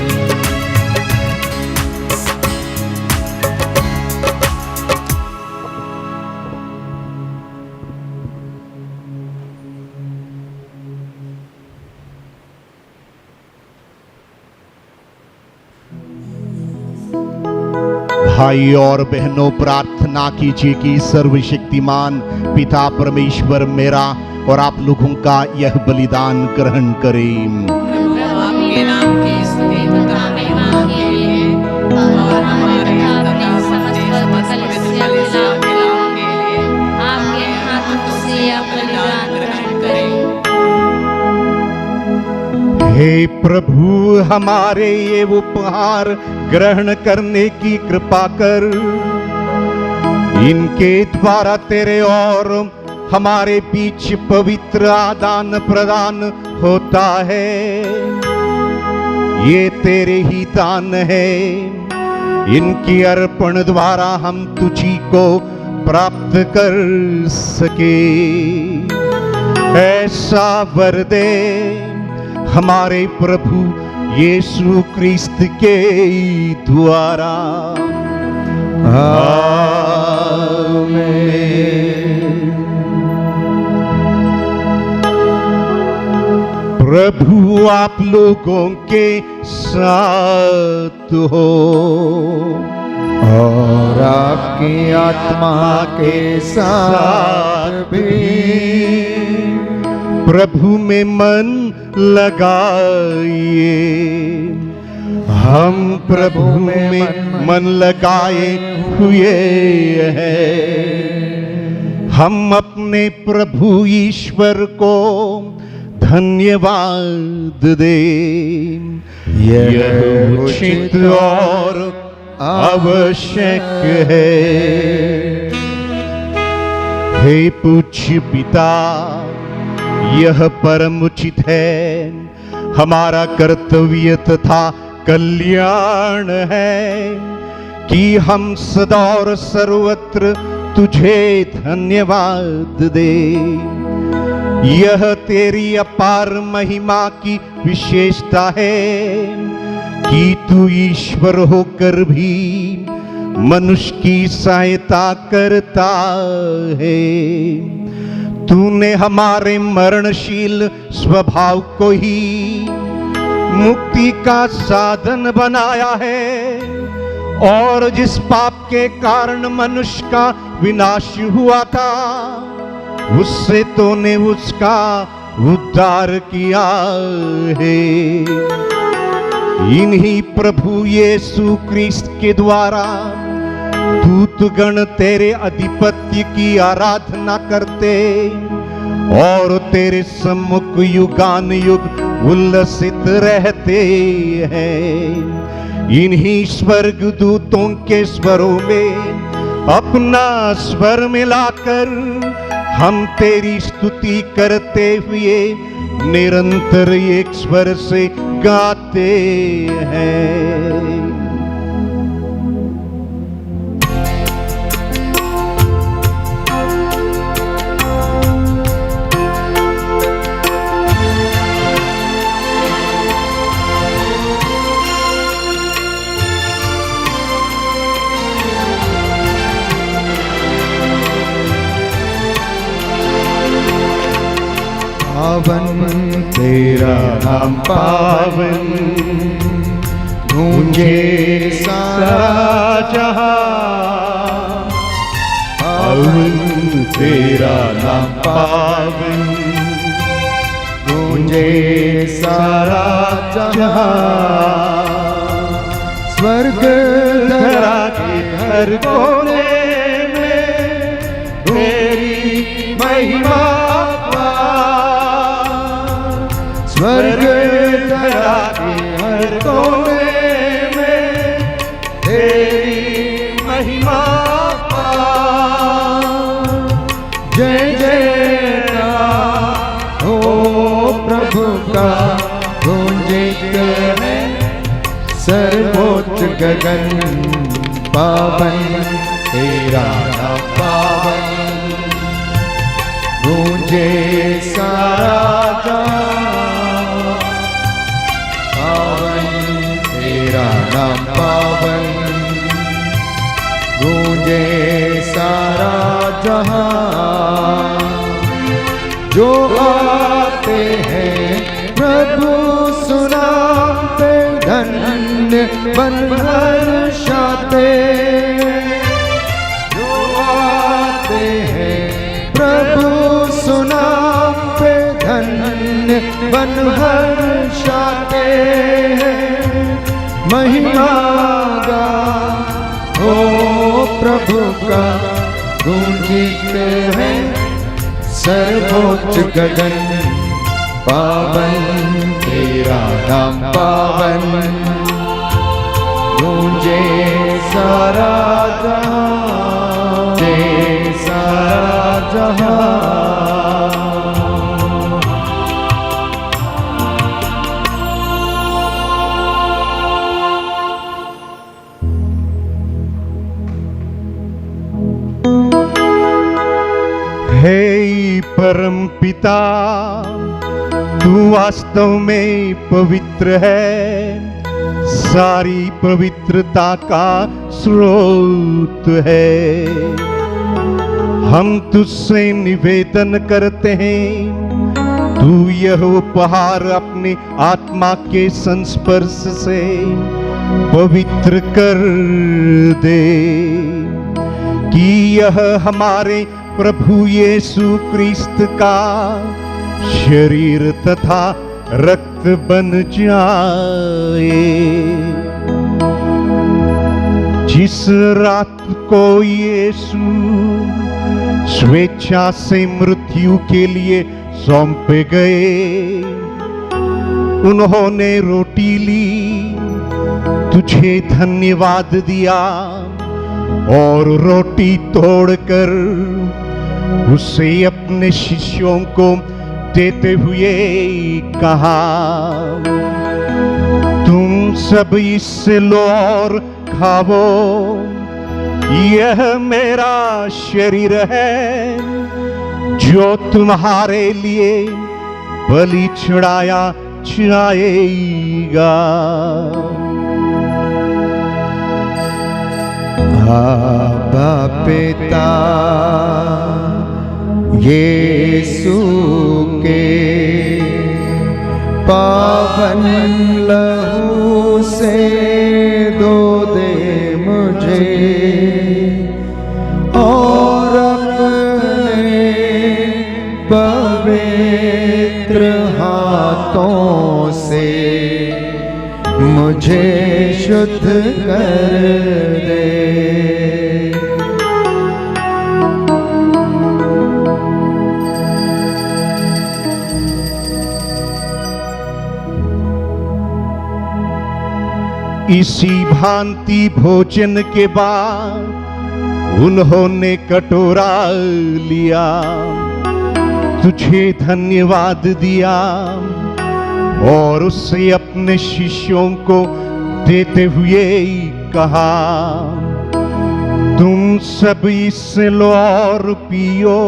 Speaker 2: भाई और बहनों, प्रार्थना कीजिए कि सर्वशक्तिमान पिता परमेश्वर मेरा और आप लोगों का यह बलिदान ग्रहण करें।
Speaker 5: आपके नाम की स्तुति तथा महिमा के लिए और हमारे अपने समस्त कलीसिया के लिए आपके हाथों से यह बलिदान ग्रहण करें।
Speaker 2: हे प्रभु, हमारे ये उपहार ग्रहण करने की कृपा कर। इनके द्वारा तेरे और हमारे बीच पवित्र आदान प्रदान होता है। ये तेरे ही दान है। इनकी अर्पण द्वारा हम तुझी को प्राप्त कर सके। ऐसा वर दे हमारे प्रभु यीशु क्रिस्त के द्वारा। आमीन। प्रभु आप लोगों के साथ हो
Speaker 1: और आपकी आत्मा के साथ भी।
Speaker 2: प्रभु में मन लगाइए। हम प्रभु में मन लगाए हुए हैं। हम अपने प्रभु ईश्वर को धन्यवाद दें। यह उचित और आवश्यक है। हे पूज्य पिता, यह परम उचित है, हमारा कर्तव्य तथा कल्याण है कि हम सदा और सर्वत्र तुझे धन्यवाद दे। यह तेरी अपार महिमा की विशेषता है कि तू ईश्वर होकर भी मनुष्य की सहायता करता है। तूने हमारे मरणशील स्वभाव को ही मुक्ति का साधन बनाया है, और जिस पाप के कारण मनुष्य का विनाश हुआ था, उससे तूने उसका उद्धार किया है। इन्हीं प्रभु यीशु क्रिस्त के द्वारा दूतगण तेरे अधिपत्य की आराधना करते और तेरे सम्मुख युगान युग उल्लसित रहते हैं। इन्हीं स्वर्गदूतों के स्वरों में अपना स्वर मिलाकर हम तेरी स्तुति करते हुए निरंतर एक स्वर से गाते हैं।
Speaker 1: पावन तेरा नाम पावन, गूंजे सारा जहां। पावन तेरा नाम पावन, गूंजे सारा जहां। स्वर्ग धरा के हर कोने में तेरी महिमा। स्वर्ग धरा के हर कोने में तेरी महिमा। जय जयकार हो प्रभु का गूंजित है सर्वोच्च गगन। पावन तेरा नाम पावन, गूंजे सारा जहां। पावन तेरा नाम पावन, गूंजे सारा जहां। जो आते हैं प्रभु सुनाते, धन्य बन हर्षाते। जो आते हैं प्रभु सुनाते, धन्य बन हर्षाते हैं। महिमा गा हो प्रभु का गूंजित है सर्वोच्च गगन। पावन तेरा नाम पावन, गूंजे सारा जहां, जय सारा जहां।
Speaker 2: हे परम पिता, तू वास्तव में पवित्र है, सारी पवित्रता का स्रोत है। हम तुझसे निवेदन करते हैं, तू यह उपहार अपने आत्मा के संस्पर्श से पवित्र कर दे, कि यह हमारे प्रभु यीशु क्रिस्त का शरीर तथा रक्त बन जाए। जिस रात को यीशु स्वेच्छा से मृत्यु के लिए सौंपे गए, उन्होंने रोटी ली, तुझे धन्यवाद दिया और रोटी तोड़कर उसे अपने शिष्यों को देते हुए कहा, तुम सब इससे लो और खाओ, यह मेरा शरीर है जो तुम्हारे लिए बलि चढ़ाया जाएगा।
Speaker 1: आबा पिता यीशु के पावन लहू से दो दे मुझे और अपने पवित्र हाथों से मुझे शुद्ध कर दे।
Speaker 2: इसी भांति भोजन के बाद उन्होंने कटोरा लिया, तुझे धन्यवाद दिया और उससे अपने शिष्यों को देते हुए कहा, तुम सब इससे लो और पियो,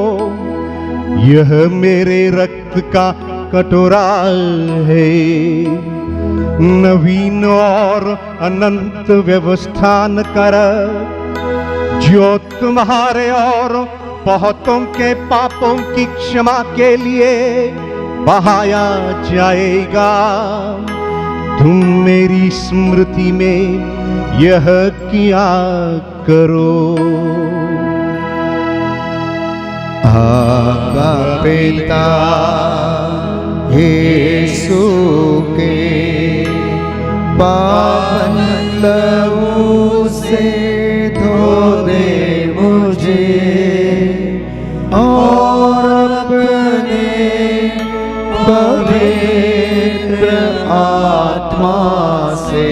Speaker 2: यह मेरे रक्त का कटोरा है। नवीन और अनंत व्यवस्थान कर जो तुम्हारे और बहुतों के पापों की क्षमा के लिए बहाया जाएगा। तुम मेरी स्मृति में यह किया करो।
Speaker 1: आबा पिता यीशु के पावन लहू से धो दे मुझे और अपने पवित्र आत्मा से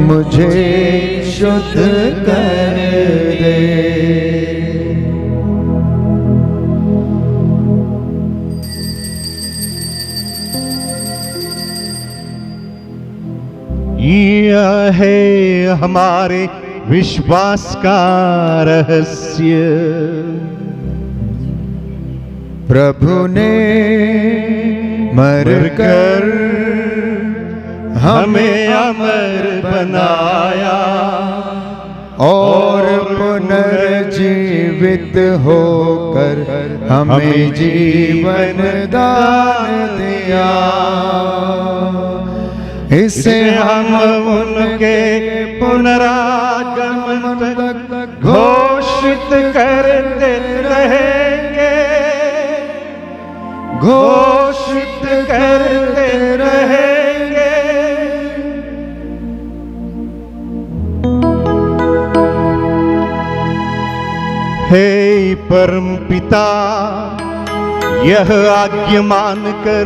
Speaker 1: मुझे शुद्ध कर दे।
Speaker 2: यह है हमारे विश्वास का रहस्य।
Speaker 1: प्रभु ने मरकर
Speaker 2: हमें अमर बनाया
Speaker 1: और पुनर्जीवित होकर हमें जीवन दान दिया। इसे
Speaker 2: हम उनके पुनरागमन तक घोषित करते रहेंगे, घोषित करते रहेंगे। हे परम पिता, यह आज्ञा मानकर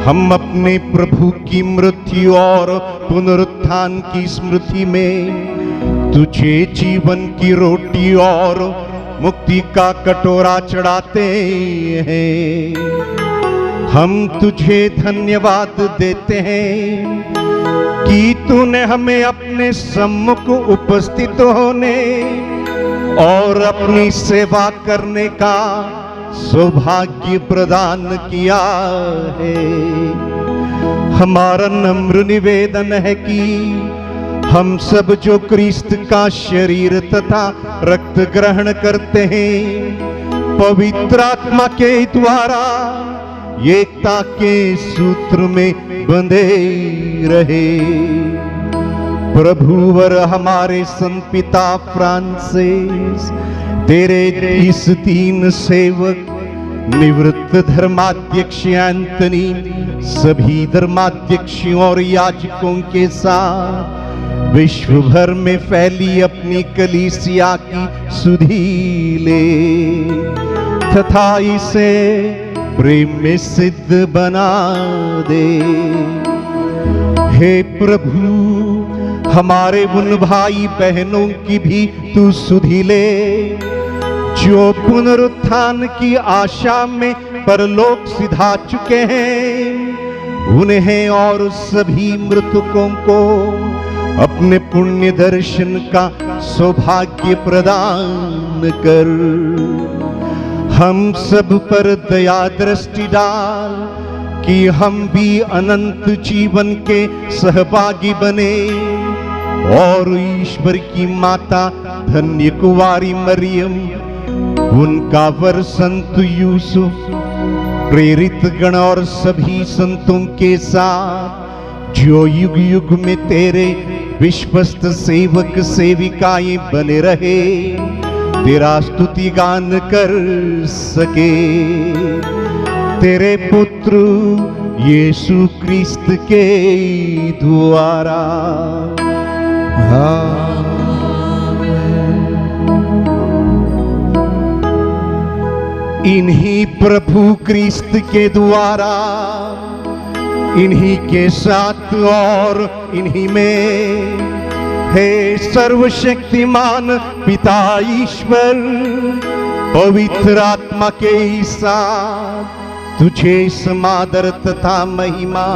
Speaker 2: हम अपने प्रभु की मृत्यु और पुनरुत्थान की स्मृति में तुझे जीवन की रोटी और मुक्ति का कटोरा चढ़ाते हैं। हम तुझे धन्यवाद देते हैं कि तूने हमें अपने सम्मुख उपस्थित होने और अपनी सेवा करने का सौभाग्य प्रदान किया है। हमारा नम्र निवेदन है कि हम सब जो क्रिस्त का शरीर तथा रक्त ग्रहण करते हैं, पवित्र आत्मा के द्वारा एकता के सूत्र में बंधे रहे। प्रभुवर हमारे संत पिता फ्रांसिस, तेरे इस तीन सेवक, निवृत्त धर्माध्यक्ष एंथनी, सभी धर्माध्यक्षों और याजकों के साथ विश्व भर में फैली अपनी कलीसिया की सुधि ले तथा इसे प्रेम में सिद्ध बना दे। हे प्रभु, हमारे उन भाई बहनों की भी तू सुधि ले जो पुनरुत्थान की आशा में परलोक सिधा चुके हैं। उन्हें और सभी मृतकों को अपने पुण्य दर्शन का सौभाग्य प्रदान कर। हम सब पर दया दृष्टि डाल कि हम भी अनंत जीवन के सहभागी बने और ईश्वर की माता धन्य कुंवारी मरियम, उनका वर संत यूसुफ, प्रेरित गण और सभी संतों के साथ जो युग युग में तेरे विश्वस्त सेवक सेविकाएं बने रहे, तेरा स्तुति गान कर सके। तेरे पुत्र यीशु क्रिस्त के द्वारा। इन्हीं प्रभु क्रिस्त के द्वारा, इन्हीं के साथ और इन्हीं में, हे सर्वशक्तिमान पिता ईश्वर, पवित्र आत्मा के साथ तुझे समादर तथा महिमा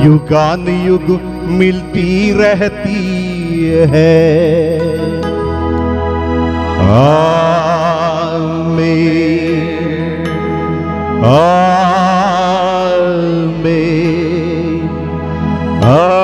Speaker 2: युगान युग मिलती रहती है। आमीन, आमीन, आमीन।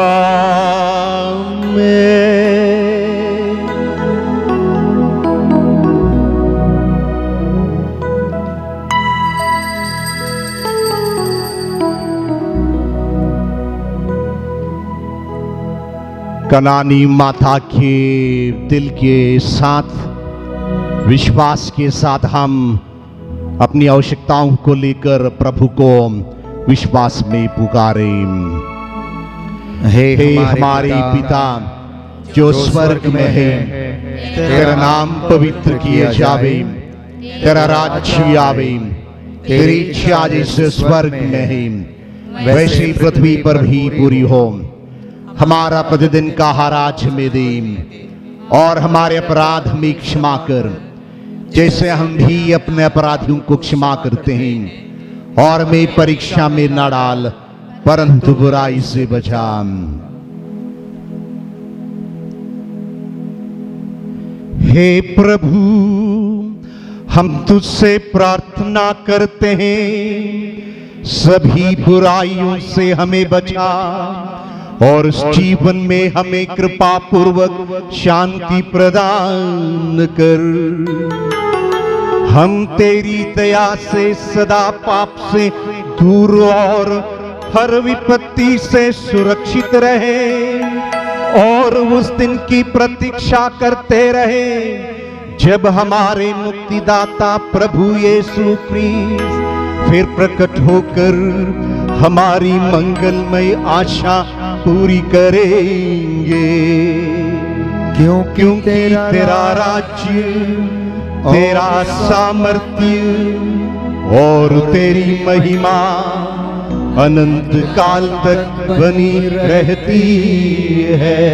Speaker 2: कनानी माता के दिल के साथ, विश्वास के साथ हम अपनी आवश्यकताओं को लेकर प्रभु को विश्वास में पुकारें। हे हमारे पिता जो स्वर्ग में है, तेरा नाम पवित्र किया जावे, तेरा राज्य आवे, तेरी इच्छा जैसे स्वर्ग में है वैसे ही पृथ्वी पर भी पूरी हो। हमारा प्रतिदिन का आहार आज हमें दे और हमारे अपराध में क्षमा कर जैसे हम भी अपने अपराधियों को क्षमा करते हैं, और हमें परीक्षा में न डाल परंतु बुराई से बचा। हे प्रभु, हम तुझसे प्रार्थना करते हैं, सभी बुराइयों से हमें बचा और इस जीवन में हमें कृपा पूर्वक शांति प्रदान कर। हम तेरी दया से सदा पाप से दूर और हर विपत्ति से सुरक्षित रहे और उस दिन की प्रतीक्षा करते रहे जब हमारे मुक्तिदाता प्रभु यीशु क्रिस्त फिर प्रकट होकर हमारी मंगलमय आशा पूरी करेंगे। क्योंकि तेरा राज्य, तेरा सामर्थ्य और तेरी महिमा अनंत काल तक बनी रहती है।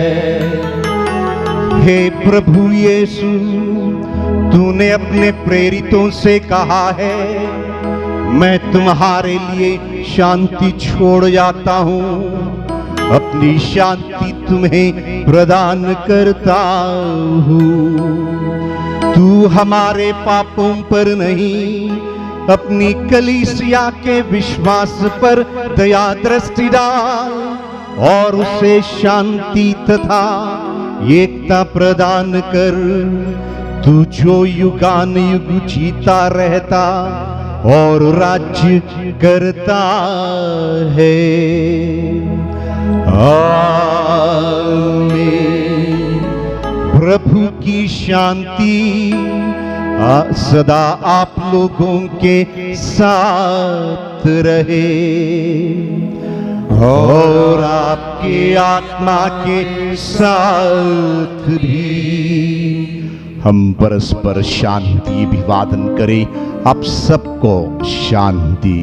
Speaker 2: हे प्रभु यीशु, तूने अपने प्रेरितों से कहा है, मैं तुम्हारे लिए शांति छोड़ जाता हूँ, अपनी शांति तुम्हें प्रदान करता हूँ। तू हमारे पापों पर नहीं, अपनी कलीसिया के विश्वास पर दया दृष्टि डाल और उसे शांति तथा एकता प्रदान कर। तू जो युगान युग जीता रहता और राज्य करता है। आमीन। प्रभु की शांति सदा आप लोगों के साथ रहे और आपके आत्मा के साथ भी। हम परस्पर शांति अभिवादन करें। आप सबको शांति।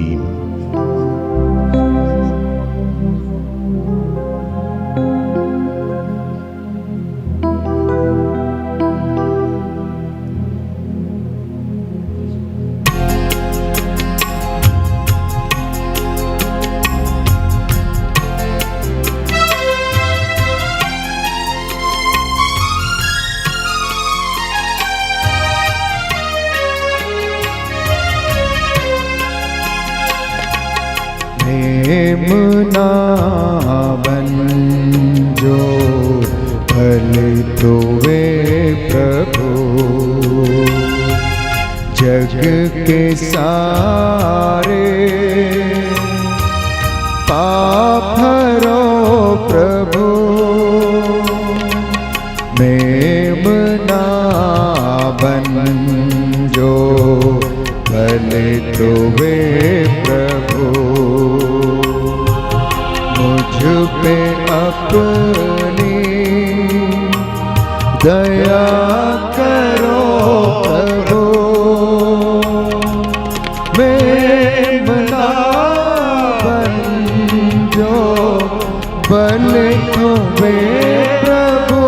Speaker 1: जो भले तो वे प्रभु जग के सारे पाप हरो प्रभु मेमना बन जो भले तो वे प्रभु मुझ पे अपनी दया करो प्रभु मेमना बन जो भले तो वे प्रभु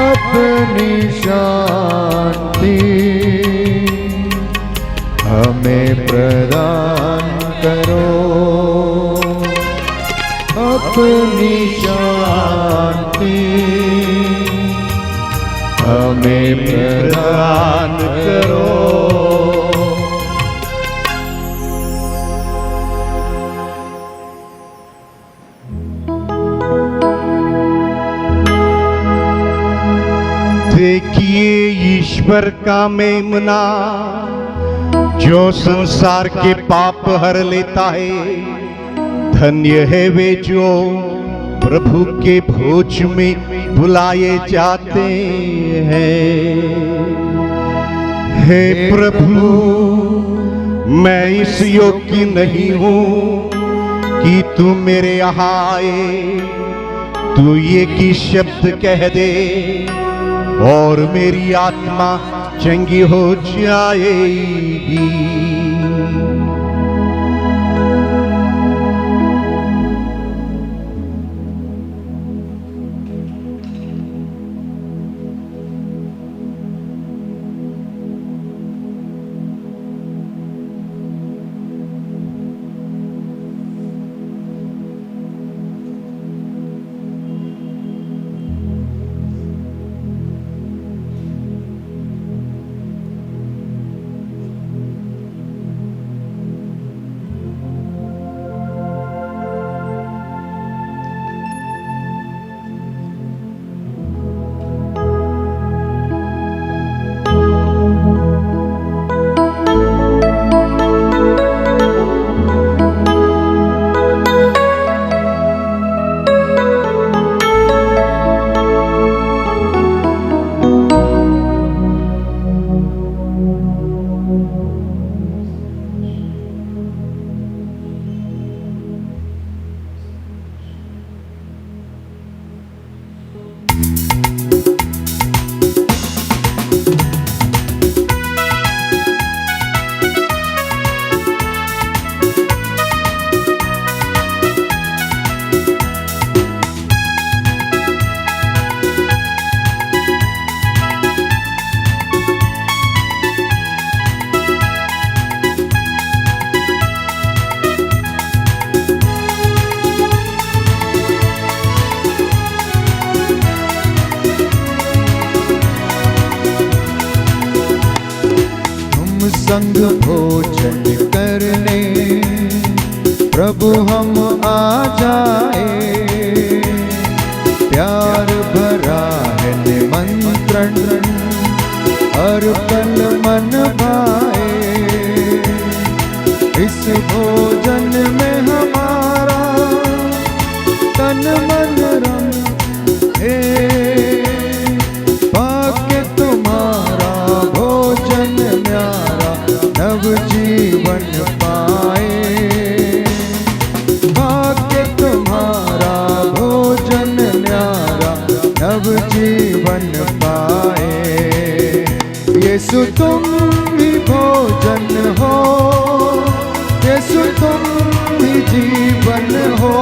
Speaker 1: अपनी शांति हमें प्रदान करो अपनी शांति हमें प्रदान करो।
Speaker 2: देखिए ईश्वर का मेमना जो संसार के पाप हर लेता है। धन्य है वे जो प्रभु के भोज में बुलाए जाते हैं। हे प्रभु मैं इस योग्य नहीं हूँ कि तू मेरे यहाँ आए। तू ये की शब्द कह दे और मेरी आत्मा चंगी हो जाएगी।
Speaker 1: संग भोजन करने प्रभु हम आ जाए। प्यार भरा है निमंत्रण हर पल मन भाए। इस भोजन में हमारा तन मन रमे। भाग्य तुम्हारा भोजन न्यारा नव जीवन पाए। भाग्य तुम्हारा भोजन न्यारा नव जीवन पाए। यीशु तुम ही भोजन हो, यीशु तुम ही जीवन हो।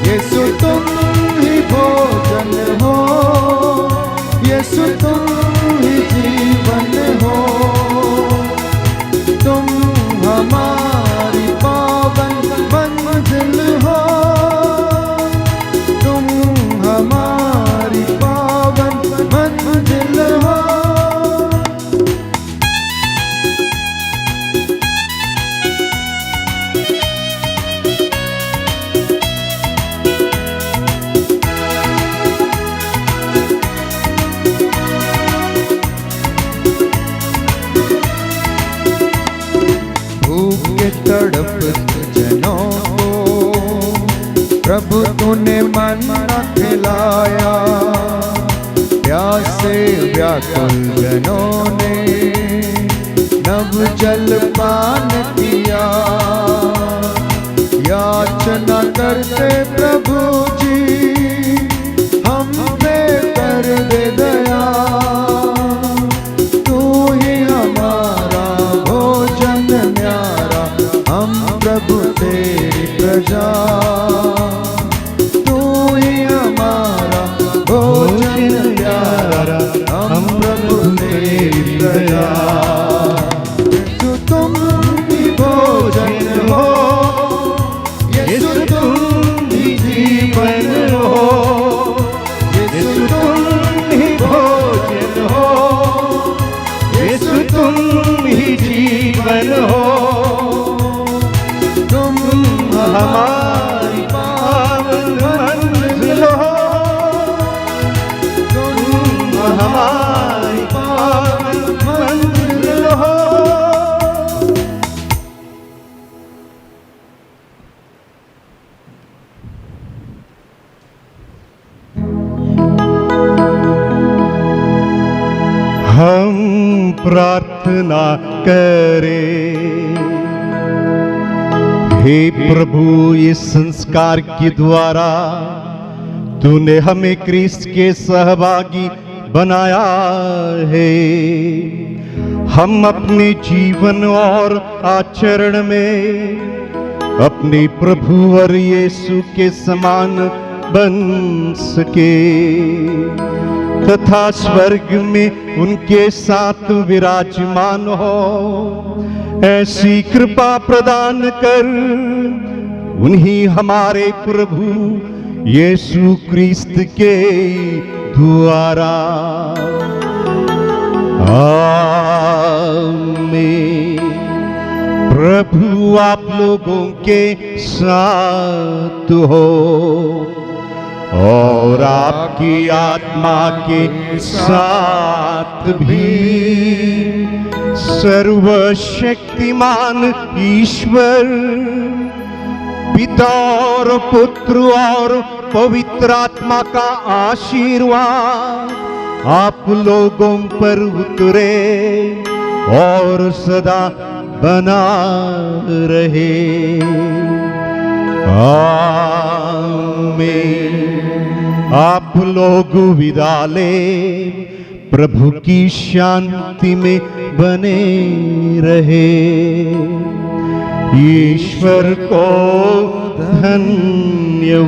Speaker 1: यीशु तुम ही भोजन हो, यीशु तुम ही जीवन हो। तुम हमारी पावन मंजिल हो, तुम हमारी पावन मंजिल हो। प्रभु तूने मन्ना खिलाया, प्यासे व्याकुल जनों ने नव जल पान किया। याचना करते प्रभु जी हम पे कर दे दया, तू ही हमारा भोजन न्यारा, हम प्रभु तेरी प्रजा, तू ही हमारा भोजन न्यारा, हम प्रभु तेरी प्रजा। यीशु तुम ही भोजन हो, यीशु तुम ही जीवन हो, यीशु तुम ही भोजन हो, यीशु तुम ही जीवन हो। तुम हमारी पावन मंजिल हो, तुम हमारी पावन मंजिल हो।
Speaker 2: हम प्रार्थना करें। हे प्रभु, इस संस्कार के द्वारा तूने हमें क्रिस्त के सहभागी बनाया है। हम अपने जीवन और आचरण में अपने प्रभु और यीशु के समान बन सके तथा स्वर्ग में उनके साथ विराजमान हो, ऐसी कृपा प्रदान कर उन्हीं हमारे प्रभु यीशु क्रिस्त के द्वारा। आमीन। प्रभु आप लोगों के साथ हो और आपकी आत्मा के साथ भी। सर्वशक्तिमान ईश्वर पिता और पुत्र और पवित्र आत्मा का आशीर्वाद आप लोगों पर उतरे और सदा बना रहे। आमीन। आप लोग विदा ले प्रभु की शांति में बने रहे। ईश्वर को धन्यवाद।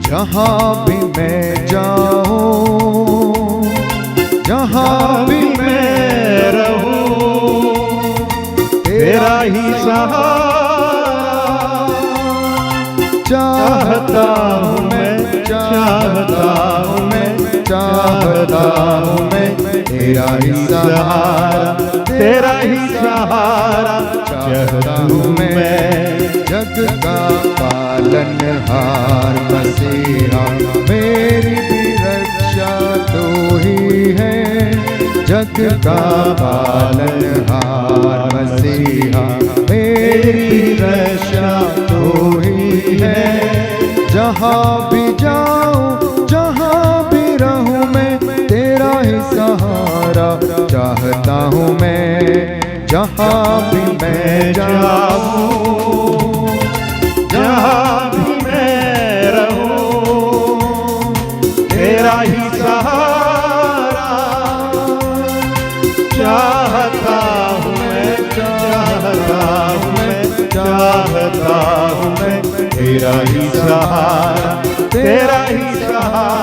Speaker 1: जहाँ भी मैं जाऊँ, जहाँ भी मैं रहूँ, तेरा ही सहारा चाहता हूँ मैं, चाहता हूँ मैं, चाहता हूँ मैं, तेरा ही सहारा, तेरा ही सहारा चाहता हूँ मैं। जग का पालनहार मसीहा, मेरी भी रक्षा तू ही है। जग का पालनहार मसीहा, मेरी भी रक्षा तू ही है। जहाँ भी जाऊँ, जहाँ भी रहूँ मैं, तेरा ही सहारा चाहता हूँ मैं। जहाँ भी मैं जाऊँ, जहाँ भी मैं रहूँ, तेरा ही सहारा चाहता हूँ मैं, चाहता हूँ मैं, चाहता हूँ मैं। तेरा ही सहारा, तेरा ही सहारा